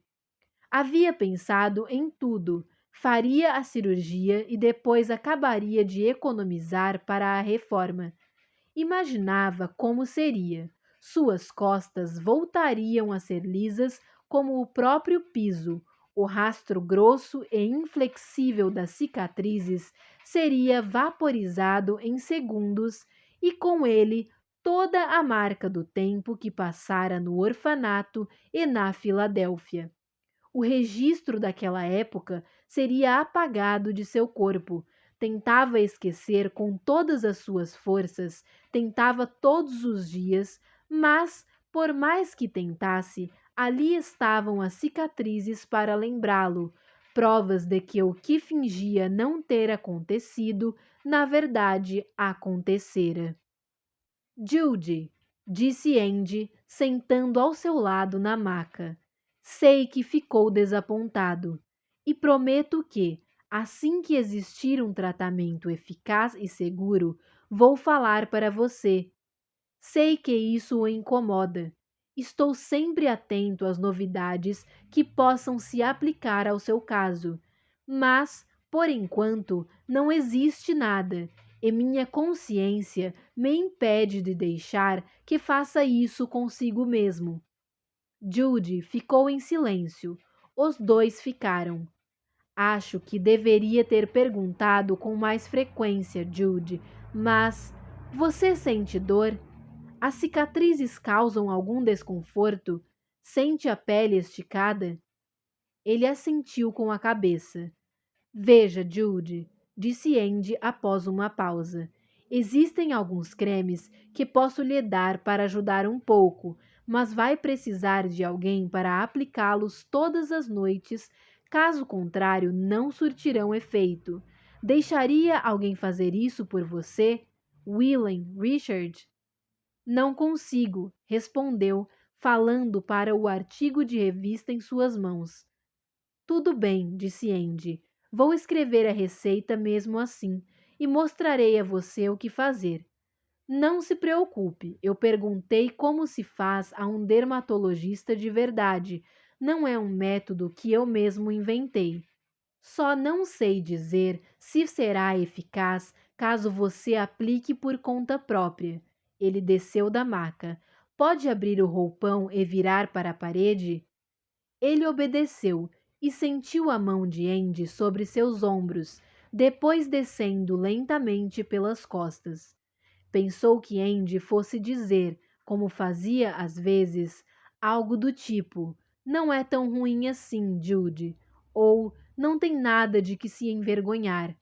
Havia pensado em tudo, faria a cirurgia e depois acabaria de economizar para a reforma. Imaginava como seria. Suas costas voltariam a ser lisas como o próprio piso. O rastro grosso e inflexível das cicatrizes seria vaporizado em segundos e com ele toda a marca do tempo que passara no orfanato e na Filadélfia. O registro daquela época seria apagado de seu corpo. Tentava esquecer com todas as suas forças, tentava todos os dias, mas, por mais que tentasse, ali estavam as cicatrizes para lembrá-lo, provas de que o que fingia não ter acontecido, na verdade, acontecera. Judy, disse Andy, sentando ao seu lado na maca. Sei que ficou desapontado e prometo que, assim que existir um tratamento eficaz e seguro, vou falar para você. Sei que isso o incomoda. Estou sempre atento às novidades que possam se aplicar ao seu caso, mas, por enquanto, não existe nada, e minha consciência me impede de deixar que faça isso consigo mesmo. Judy ficou em silêncio. Os dois ficaram. Acho que deveria ter perguntado com mais frequência, Judy, mas você sente dor? As cicatrizes causam algum desconforto? Sente a pele esticada? Ele assentiu com a cabeça. Veja, Judy, disse Andy após uma pausa. Existem alguns cremes que posso lhe dar para ajudar um pouco, mas vai precisar de alguém para aplicá-los todas as noites, caso contrário, não surtirão efeito. Deixaria alguém fazer isso por você? Willem, Richard? Não consigo, respondeu, falando para o artigo de revista em suas mãos. Tudo bem, disse Andy. Vou escrever a receita mesmo assim e mostrarei a você o que fazer. Não se preocupe, eu perguntei como se faz a um dermatologista de verdade. Não é um método que eu mesmo inventei. Só não sei dizer se será eficaz caso você aplique por conta própria. Ele desceu da maca. Pode abrir o roupão e virar para a parede? Ele obedeceu e sentiu a mão de Andy sobre seus ombros, depois descendo lentamente pelas costas. Pensou que Andy fosse dizer, como fazia às vezes, algo do tipo: Não é tão ruim assim, Judy, ou não tem nada de que se envergonhar.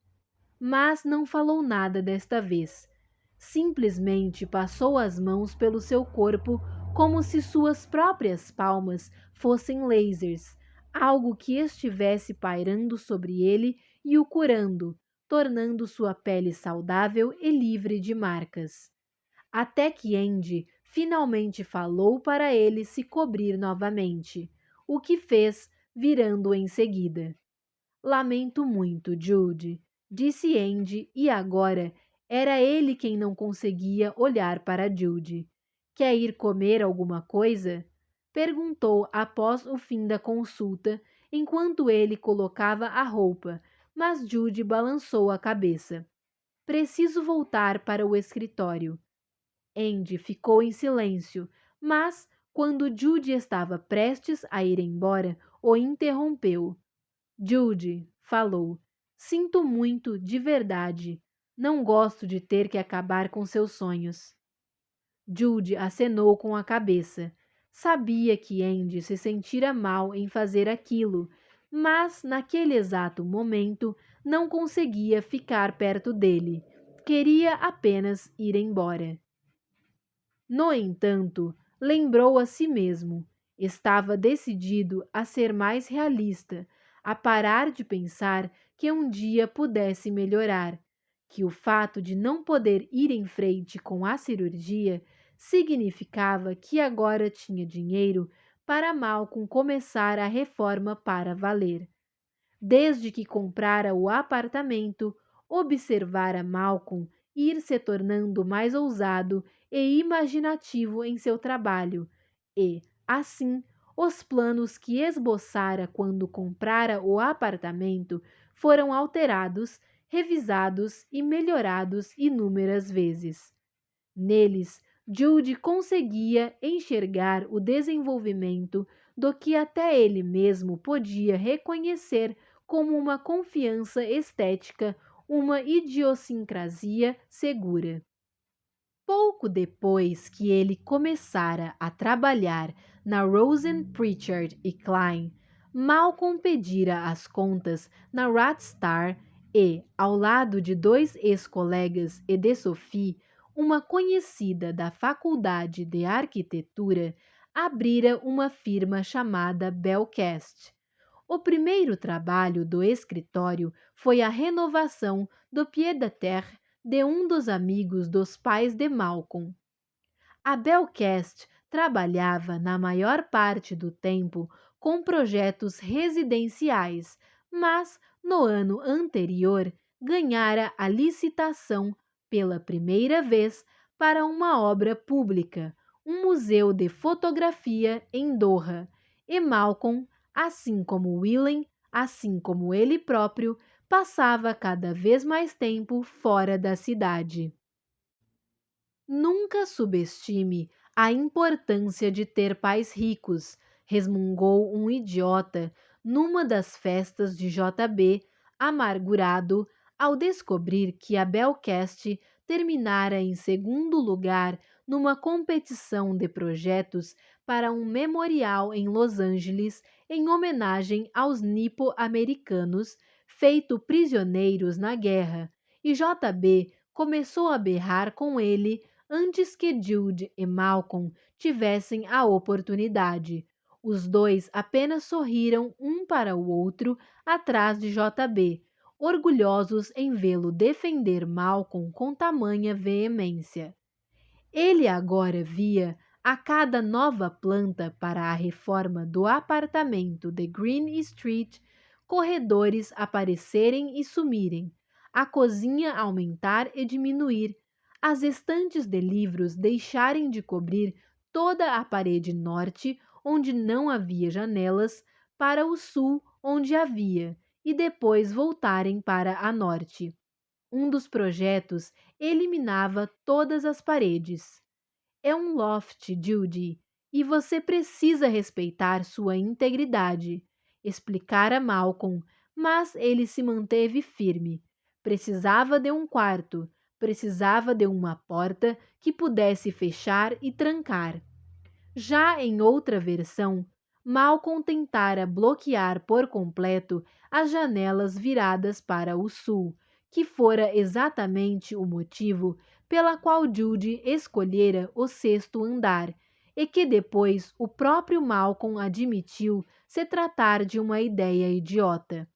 Mas não falou nada desta vez. Simplesmente passou as mãos pelo seu corpo como se suas próprias palmas fossem lasers, algo que estivesse pairando sobre ele e o curando, tornando sua pele saudável e livre de marcas. Até que Andy finalmente falou para ele se cobrir novamente, o que fez, virando em seguida. Lamento muito, Judy, disse Andy, e agora era ele quem não conseguia olhar para Judy. Quer ir comer alguma coisa? Perguntou após o fim da consulta, enquanto ele colocava a roupa, mas Judy balançou a cabeça. Preciso voltar para o escritório. Andy ficou em silêncio, mas, quando Judy estava prestes a ir embora, o interrompeu. Judy, falou, sinto muito, de verdade. Não gosto de ter que acabar com seus sonhos. Judy acenou com a cabeça. Sabia que Andy se sentira mal em fazer aquilo, mas, naquele exato momento, não conseguia ficar perto dele. Queria apenas ir embora. No entanto, lembrou a si mesmo. Estava decidido a ser mais realista, a parar de pensar que um dia pudesse melhorar, que o fato de não poder ir em frente com a cirurgia significava que agora tinha dinheiro para Malcolm começar a reforma para valer. Desde que comprara o apartamento, observara Malcolm ir se tornando mais ousado e imaginativo em seu trabalho, e, assim, os planos que esboçara quando comprara o apartamento foram alterados, revisados e melhorados inúmeras vezes. Neles, Judy conseguia enxergar o desenvolvimento do que até ele mesmo podia reconhecer como uma confiança estética, uma idiosincrasia segura. Pouco depois que ele começara a trabalhar na Rosen, Pritchard e Klein, Malcolm pedira as contas na Radstar e, ao lado de dois ex-colegas e de Sophie, uma conhecida da Faculdade de Arquitetura, abrira uma firma chamada Belcast. O primeiro trabalho do escritório foi a renovação do pied-à-terre de um dos amigos dos pais de Malcolm. A Belcast trabalhava na maior parte do tempo com projetos residenciais, mas no ano anterior ganhara a licitação pela primeira vez para uma obra pública, um museu de fotografia em Doha, e Malcolm, assim como Willem, assim como ele próprio, passava cada vez mais tempo fora da cidade. Nunca subestime a importância de ter pais ricos, resmungou um idiota numa das festas de JB, amargurado ao descobrir que a Belcast terminara em segundo lugar numa competição de projetos para um memorial em Los Angeles em homenagem aos nipo-americanos feito prisioneiros na guerra, e JB começou a berrar com ele antes que Jude e Malcolm tivessem a oportunidade. Os dois apenas sorriram um para o outro atrás de JB, orgulhosos em vê-lo defender Malcolm com tamanha veemência. Ele agora via a cada nova planta para a reforma do apartamento de Green Street, corredores aparecerem e sumirem, a cozinha aumentar e diminuir, as estantes de livros deixarem de cobrir toda a parede norte, onde não havia janelas, para o sul, onde havia, e depois voltarem para a norte. Um dos projetos eliminava todas as paredes. É um loft, Judy, e você precisa respeitar sua integridade, explicara Malcolm, mas ele se manteve firme. Precisava de um quarto, precisava de uma porta que pudesse fechar e trancar. Já em outra versão, Malcolm tentara bloquear por completo as janelas viradas para o sul, que fora exatamente o motivo pela qual Judy escolhera o sexto andar, e que depois o próprio Malcolm admitiu se tratar de uma ideia idiota.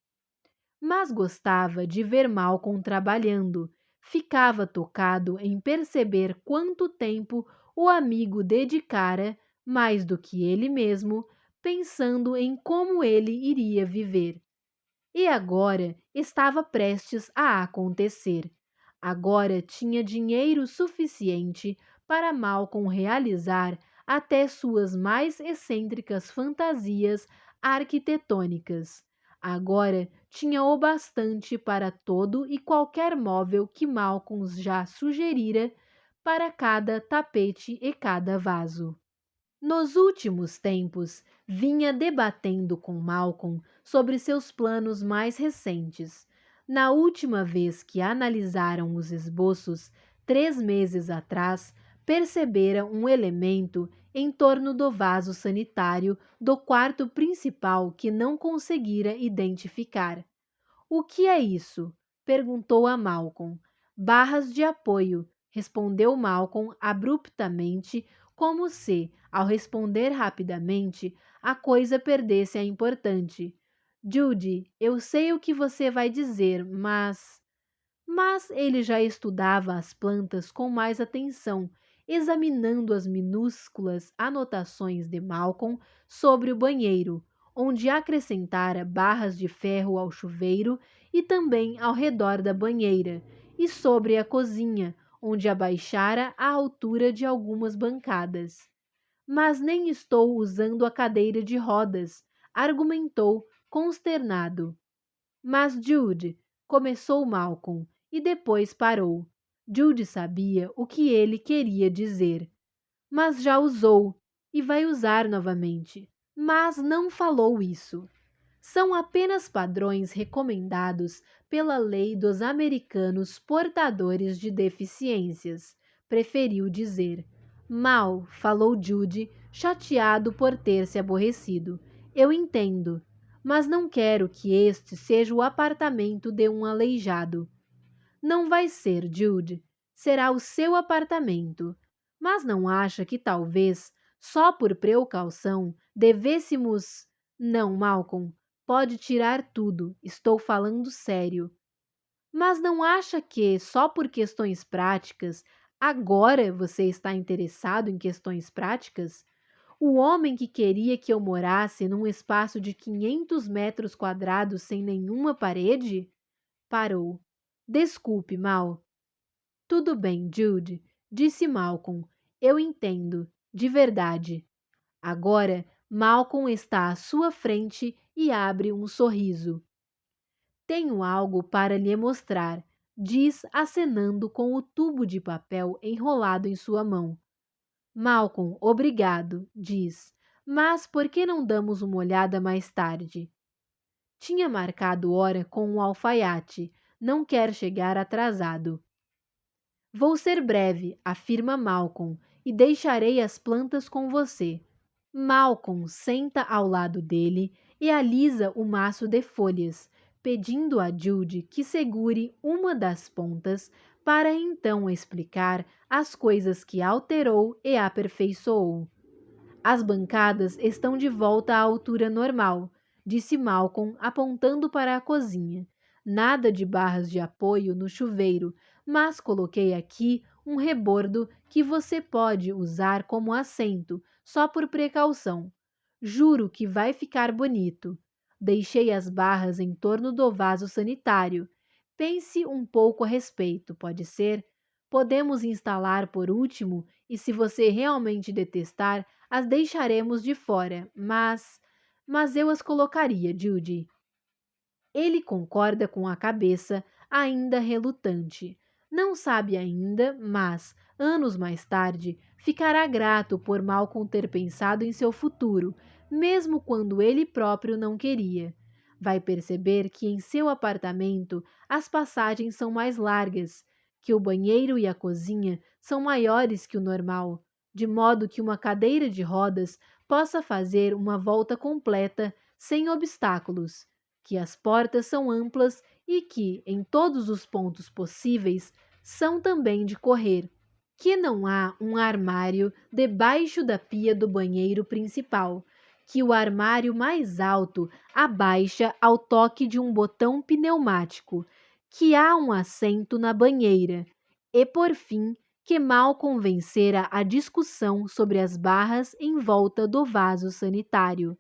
Mas gostava de ver Malcolm trabalhando, ficava tocado em perceber quanto tempo o amigo dedicara, mais do que ele mesmo, pensando em como ele iria viver. E agora estava prestes a acontecer. Agora tinha dinheiro suficiente para Malcolm realizar até suas mais excêntricas fantasias arquitetônicas. Agora tinha o bastante para todo e qualquer móvel que Malcolm já sugerira para cada tapete e cada vaso. Nos últimos tempos, vinha debatendo com Malcolm sobre seus planos mais recentes. Na última vez que analisaram os esboços, 3 meses atrás, percebera um elemento em torno do vaso sanitário do quarto principal que não conseguira identificar. O que é isso? Perguntou a Malcolm. Barras de apoio, respondeu Malcolm abruptamente, como se, ao responder rapidamente, a coisa perdesse a importante. Judy, eu sei o que você vai dizer, mas ele já estudava as plantas com mais atenção, examinando as minúsculas anotações de Malcolm sobre o banheiro, onde acrescentara barras de ferro ao chuveiro e também ao redor da banheira, e sobre a cozinha, onde abaixara a altura de algumas bancadas. Mas nem estou usando a cadeira de rodas, argumentou, consternado. Mas Jude, começou Malcolm, e depois parou. Jude sabia o que ele queria dizer. Mas já usou, e vai usar novamente. Mas não falou isso. São apenas padrões recomendados pela lei dos americanos portadores de deficiências, preferiu dizer. Mal, falou Jude, chateado por ter se aborrecido. Eu entendo, mas não quero que este seja o apartamento de um aleijado. Não vai ser, Jude. Será o seu apartamento. Mas não acha que talvez, só por precaução, devêssemos... Não, Malcolm, pode tirar tudo. Estou falando sério. Mas não acha que, só por questões práticas, agora você está interessado em questões práticas? O homem que queria que eu morasse num espaço de 500 metros quadrados sem nenhuma parede? Parou. Desculpe, Mal. Tudo bem, Jude, disse Malcolm. Eu entendo, de verdade. Agora, Malcolm está à sua frente e abre um sorriso. Tenho algo para lhe mostrar, diz acenando com o tubo de papel enrolado em sua mão. Malcolm, obrigado, diz. Mas por que não damos uma olhada mais tarde? Tinha marcado hora com um alfaiate. Não quer chegar atrasado. Vou ser breve, afirma Malcolm, e deixarei as plantas com você. Malcolm senta ao lado dele e alisa o maço de folhas, pedindo a Jude que segure uma das pontas para então explicar as coisas que alterou e aperfeiçoou. As bancadas estão de volta à altura normal, disse Malcolm apontando para a cozinha. Nada de barras de apoio no chuveiro, mas coloquei aqui um rebordo que você pode usar como assento, só por precaução. Juro que vai ficar bonito. Deixei as barras em torno do vaso sanitário. Pense um pouco a respeito, pode ser? Podemos instalar por último, e se você realmente detestar, as deixaremos de fora, mas eu as colocaria, Judy. Ele concorda com a cabeça, ainda relutante. Não sabe ainda, mas, anos mais tarde, ficará grato por Malcolm ter pensado em seu futuro, mesmo quando ele próprio não queria. Vai perceber que em seu apartamento as passagens são mais largas, que o banheiro e a cozinha são maiores que o normal, de modo que uma cadeira de rodas possa fazer uma volta completa sem obstáculos, que as portas são amplas e que, em todos os pontos possíveis, são também de correr, que não há um armário debaixo da pia do banheiro principal, que o armário mais alto abaixa ao toque de um botão pneumático, que há um assento na banheira, e, por fim, que Malcolm vencera a discussão sobre as barras em volta do vaso sanitário.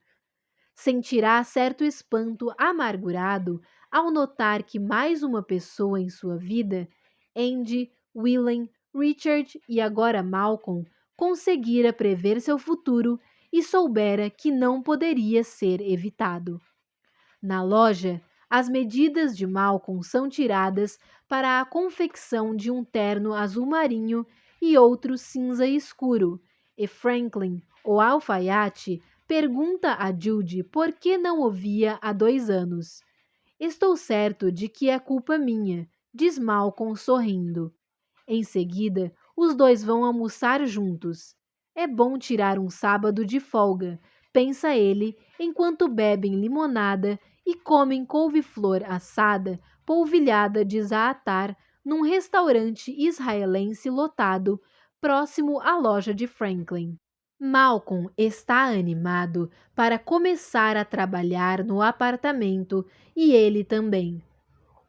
Sentirá certo espanto amargurado ao notar que mais uma pessoa em sua vida, Andy, Willem, Richard e agora Malcolm, conseguira prever seu futuro e soubera que não poderia ser evitado. Na loja, as medidas de Malcolm são tiradas para a confecção de um terno azul marinho e outro cinza escuro, e Franklin, o alfaiate, pergunta a Judy por que não o via há 2 anos. Estou certo de que é culpa minha, diz Malcolm sorrindo. Em seguida, os dois vão almoçar juntos. É bom tirar um sábado de folga, pensa ele, enquanto bebem limonada e comem couve-flor assada polvilhada de zaatar num restaurante israelense lotado, próximo à loja de Franklin. Malcolm está animado para começar a trabalhar no apartamento e ele também.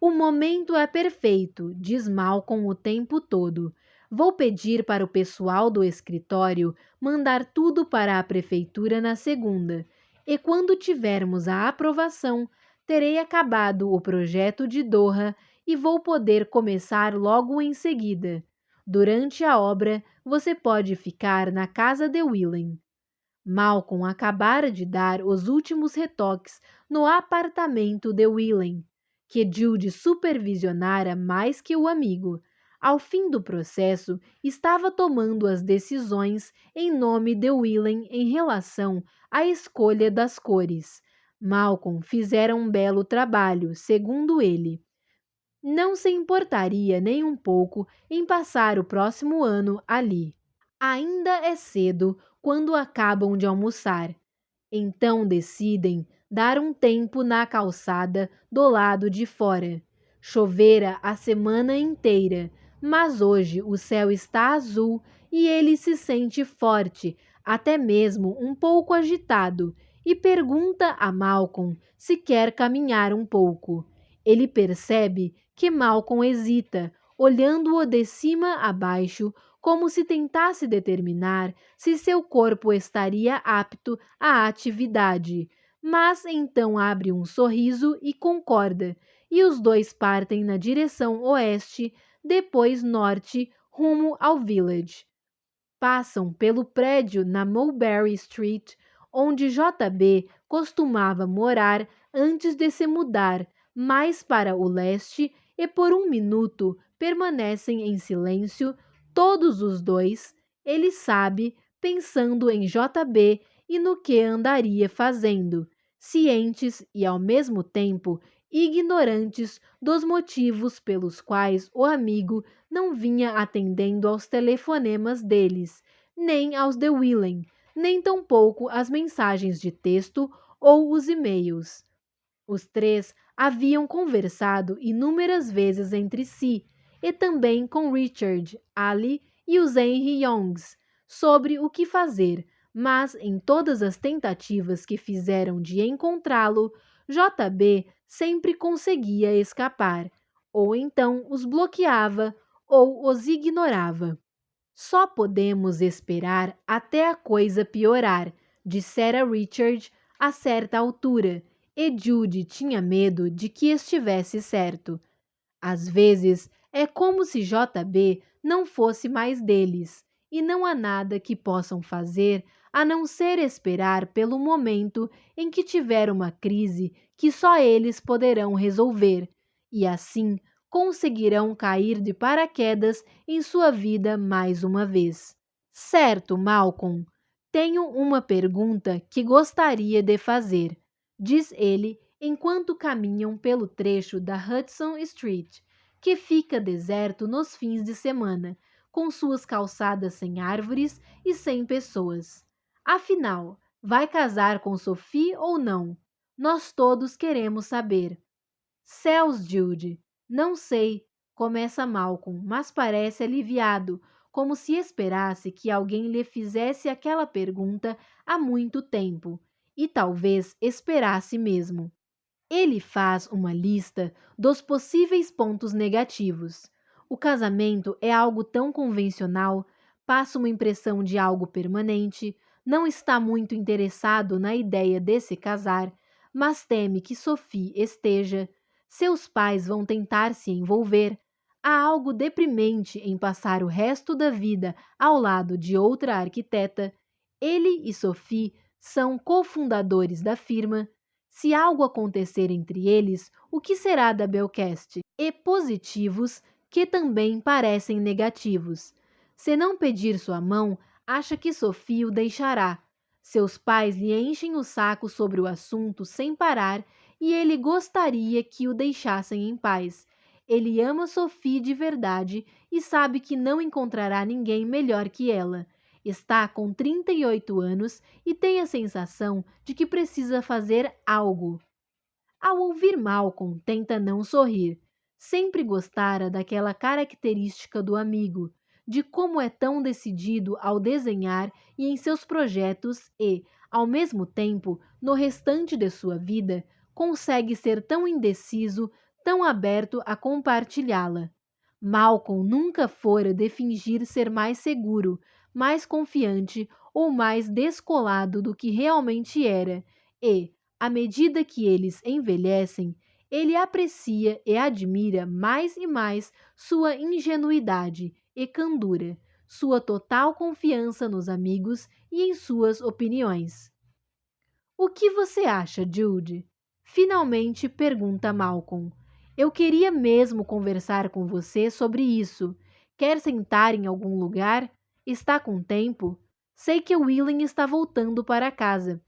O momento é perfeito, diz Malcolm o tempo todo. Vou pedir para o pessoal do escritório mandar tudo para a prefeitura na segunda, e quando tivermos a aprovação, terei acabado o projeto de Doha e vou poder começar logo em seguida. Durante a obra, você pode ficar na casa de Willem. Malcolm acabara de dar os últimos retoques no apartamento de Willem, que Judy supervisionara mais que o amigo. Ao fim do processo, estava tomando as decisões em nome de Willem em relação à escolha das cores. Malcolm fizera um belo trabalho, segundo ele. Não se importaria nem um pouco em passar o próximo ano ali. Ainda é cedo quando acabam de almoçar. Então decidem dar um tempo na calçada do lado de fora. Chovera a semana inteira, mas hoje o céu está azul e ele se sente forte, até mesmo um pouco agitado, e pergunta a Malcolm se quer caminhar um pouco. Ele percebe que Malcolm hesita, olhando-o de cima a baixo, como se tentasse determinar se seu corpo estaria apto à atividade, mas então abre um sorriso e concorda, e os dois partem na direção oeste, depois norte, rumo ao Village. Passam pelo prédio na Mulberry Street, onde JB costumava morar antes de se mudar mais para o leste, e por um minuto permanecem em silêncio, todos os dois, ele sabe, pensando em JB e no que andaria fazendo, cientes e ao mesmo tempo ignorantes dos motivos pelos quais o amigo não vinha atendendo aos telefonemas deles, nem aos de Willem, nem tampouco às mensagens de texto ou os e-mails. Os três haviam conversado inúmeras vezes entre si, e também com Richard, Ali e os Henry Youngs, sobre o que fazer, mas em todas as tentativas que fizeram de encontrá-lo, JB sempre conseguia escapar, ou então os bloqueava ou os ignorava. Só podemos esperar até a coisa piorar, dissera Richard a certa altura, e Judy tinha medo de que estivesse certo. Às vezes, é como se JB não fosse mais deles, e não há nada que possam fazer a não ser esperar pelo momento em que tiver uma crise que só eles poderão resolver, e assim conseguirão cair de paraquedas em sua vida mais uma vez. Certo, Malcolm, tenho uma pergunta que gostaria de fazer, diz ele enquanto caminham pelo trecho da Hudson Street, que fica deserto nos fins de semana, com suas calçadas sem árvores e sem pessoas. Afinal, vai casar com Sophie ou não? Nós todos queremos saber. Céus, Judy, não sei, começa Malcolm, mas parece aliviado, como se esperasse que alguém lhe fizesse aquela pergunta há muito tempo, e talvez esperasse mesmo. Ele faz uma lista dos possíveis pontos negativos. O casamento é algo tão convencional, passa uma impressão de algo permanente, não está muito interessado na ideia de se casar, mas teme que Sophie esteja. Seus pais vão tentar se envolver. Há algo deprimente em passar o resto da vida ao lado de outra arquiteta. Ele e Sophie são cofundadores da firma. Se algo acontecer entre eles, o que será da Belcast? E positivos que também parecem negativos. Se não pedir sua mão, acha que Sophie o deixará. Seus pais lhe enchem o saco sobre o assunto sem parar e ele gostaria que o deixassem em paz. Ele ama Sophie de verdade e sabe que não encontrará ninguém melhor que ela. Está com 38 anos e tem a sensação de que precisa fazer algo. Ao ouvir Malcolm, tenta não sorrir. Sempre gostara daquela característica do amigo, de como é tão decidido ao desenhar e em seus projetos e, ao mesmo tempo, no restante de sua vida, consegue ser tão indeciso, tão aberto a compartilhá-la. Malcolm nunca fora de fingir ser mais seguro, mais confiante ou mais descolado do que realmente era, e, à medida que eles envelhecem, ele aprecia e admira mais e mais sua ingenuidade e candura, sua total confiança nos amigos e em suas opiniões. O que você acha, Jude? Finalmente pergunta Malcolm. Eu queria mesmo conversar com você sobre isso. Quer sentar em algum lugar? Está com tempo? Sei que Willen está voltando para casa.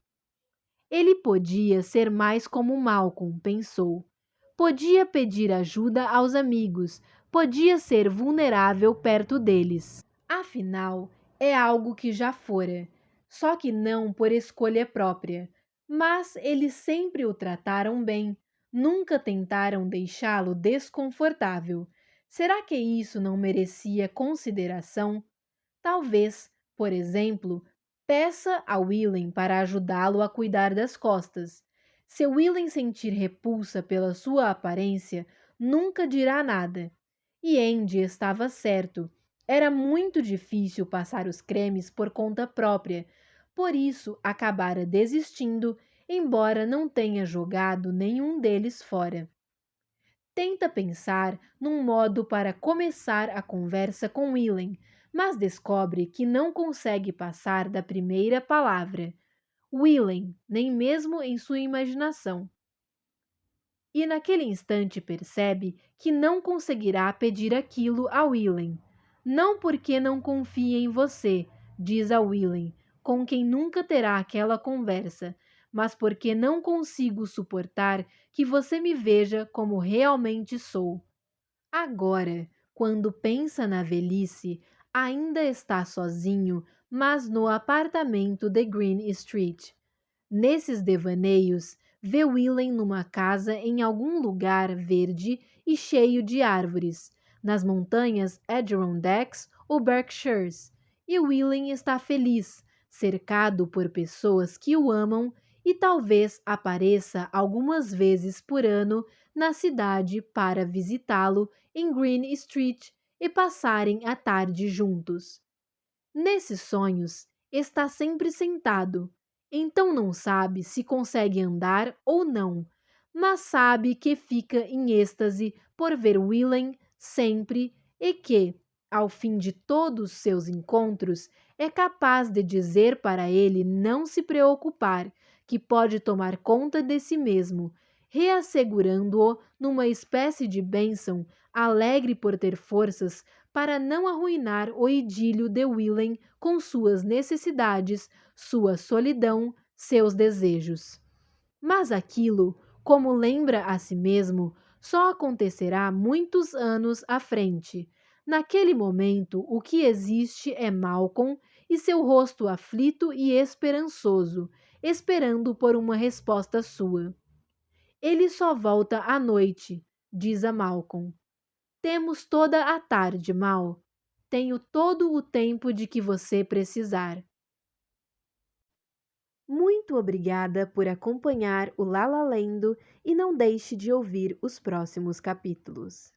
Ele podia ser mais como Malcolm, pensou. Podia pedir ajuda aos amigos, podia ser vulnerável perto deles. Afinal, é algo que já fora, só que não por escolha própria. Mas eles sempre o trataram bem, nunca tentaram deixá-lo desconfortável. Será que isso não merecia consideração? Talvez, por exemplo, peça a Willen para ajudá-lo a cuidar das costas. Se Willen sentir repulsa pela sua aparência, nunca dirá nada. E Andy estava certo. Era muito difícil passar os cremes por conta própria, por isso acabara desistindo, embora não tenha jogado nenhum deles fora. Tenta pensar num modo para começar a conversa com Willen, mas descobre que não consegue passar da primeira palavra. Willen, nem mesmo em sua imaginação. E naquele instante percebe que não conseguirá pedir aquilo a Willen. Não porque não confie em você, diz a Willen, com quem nunca terá aquela conversa, mas porque não consigo suportar que você me veja como realmente sou. Agora, quando pensa na velhice, ainda está sozinho, mas no apartamento de Green Street. Nesses devaneios, vê Willen numa casa em algum lugar verde e cheio de árvores, nas montanhas Adirondacks ou Berkshires, e Willen está feliz, cercado por pessoas que o amam e talvez apareça algumas vezes por ano na cidade para visitá-lo em Green Street e passarem a tarde juntos. Nesses sonhos, está sempre sentado, então não sabe se consegue andar ou não, mas sabe que fica em êxtase por ver Willen sempre e que, ao fim de todos seus encontros, é capaz de dizer para ele não se preocupar, que pode tomar conta de si mesmo, reassegurando-o numa espécie de bênção, alegre por ter forças para não arruinar o idílio de Willen com suas necessidades, sua solidão, seus desejos. Mas aquilo, como lembra a si mesmo, só acontecerá muitos anos à frente. Naquele momento, o que existe é Malcolm e seu rosto aflito e esperançoso, esperando por uma resposta sua. Ele só volta à noite, diz a Malcolm. Temos toda a tarde, Mal. Tenho todo o tempo de que você precisar. Muito obrigada por acompanhar o Lala Lendo e não deixe de ouvir os próximos capítulos.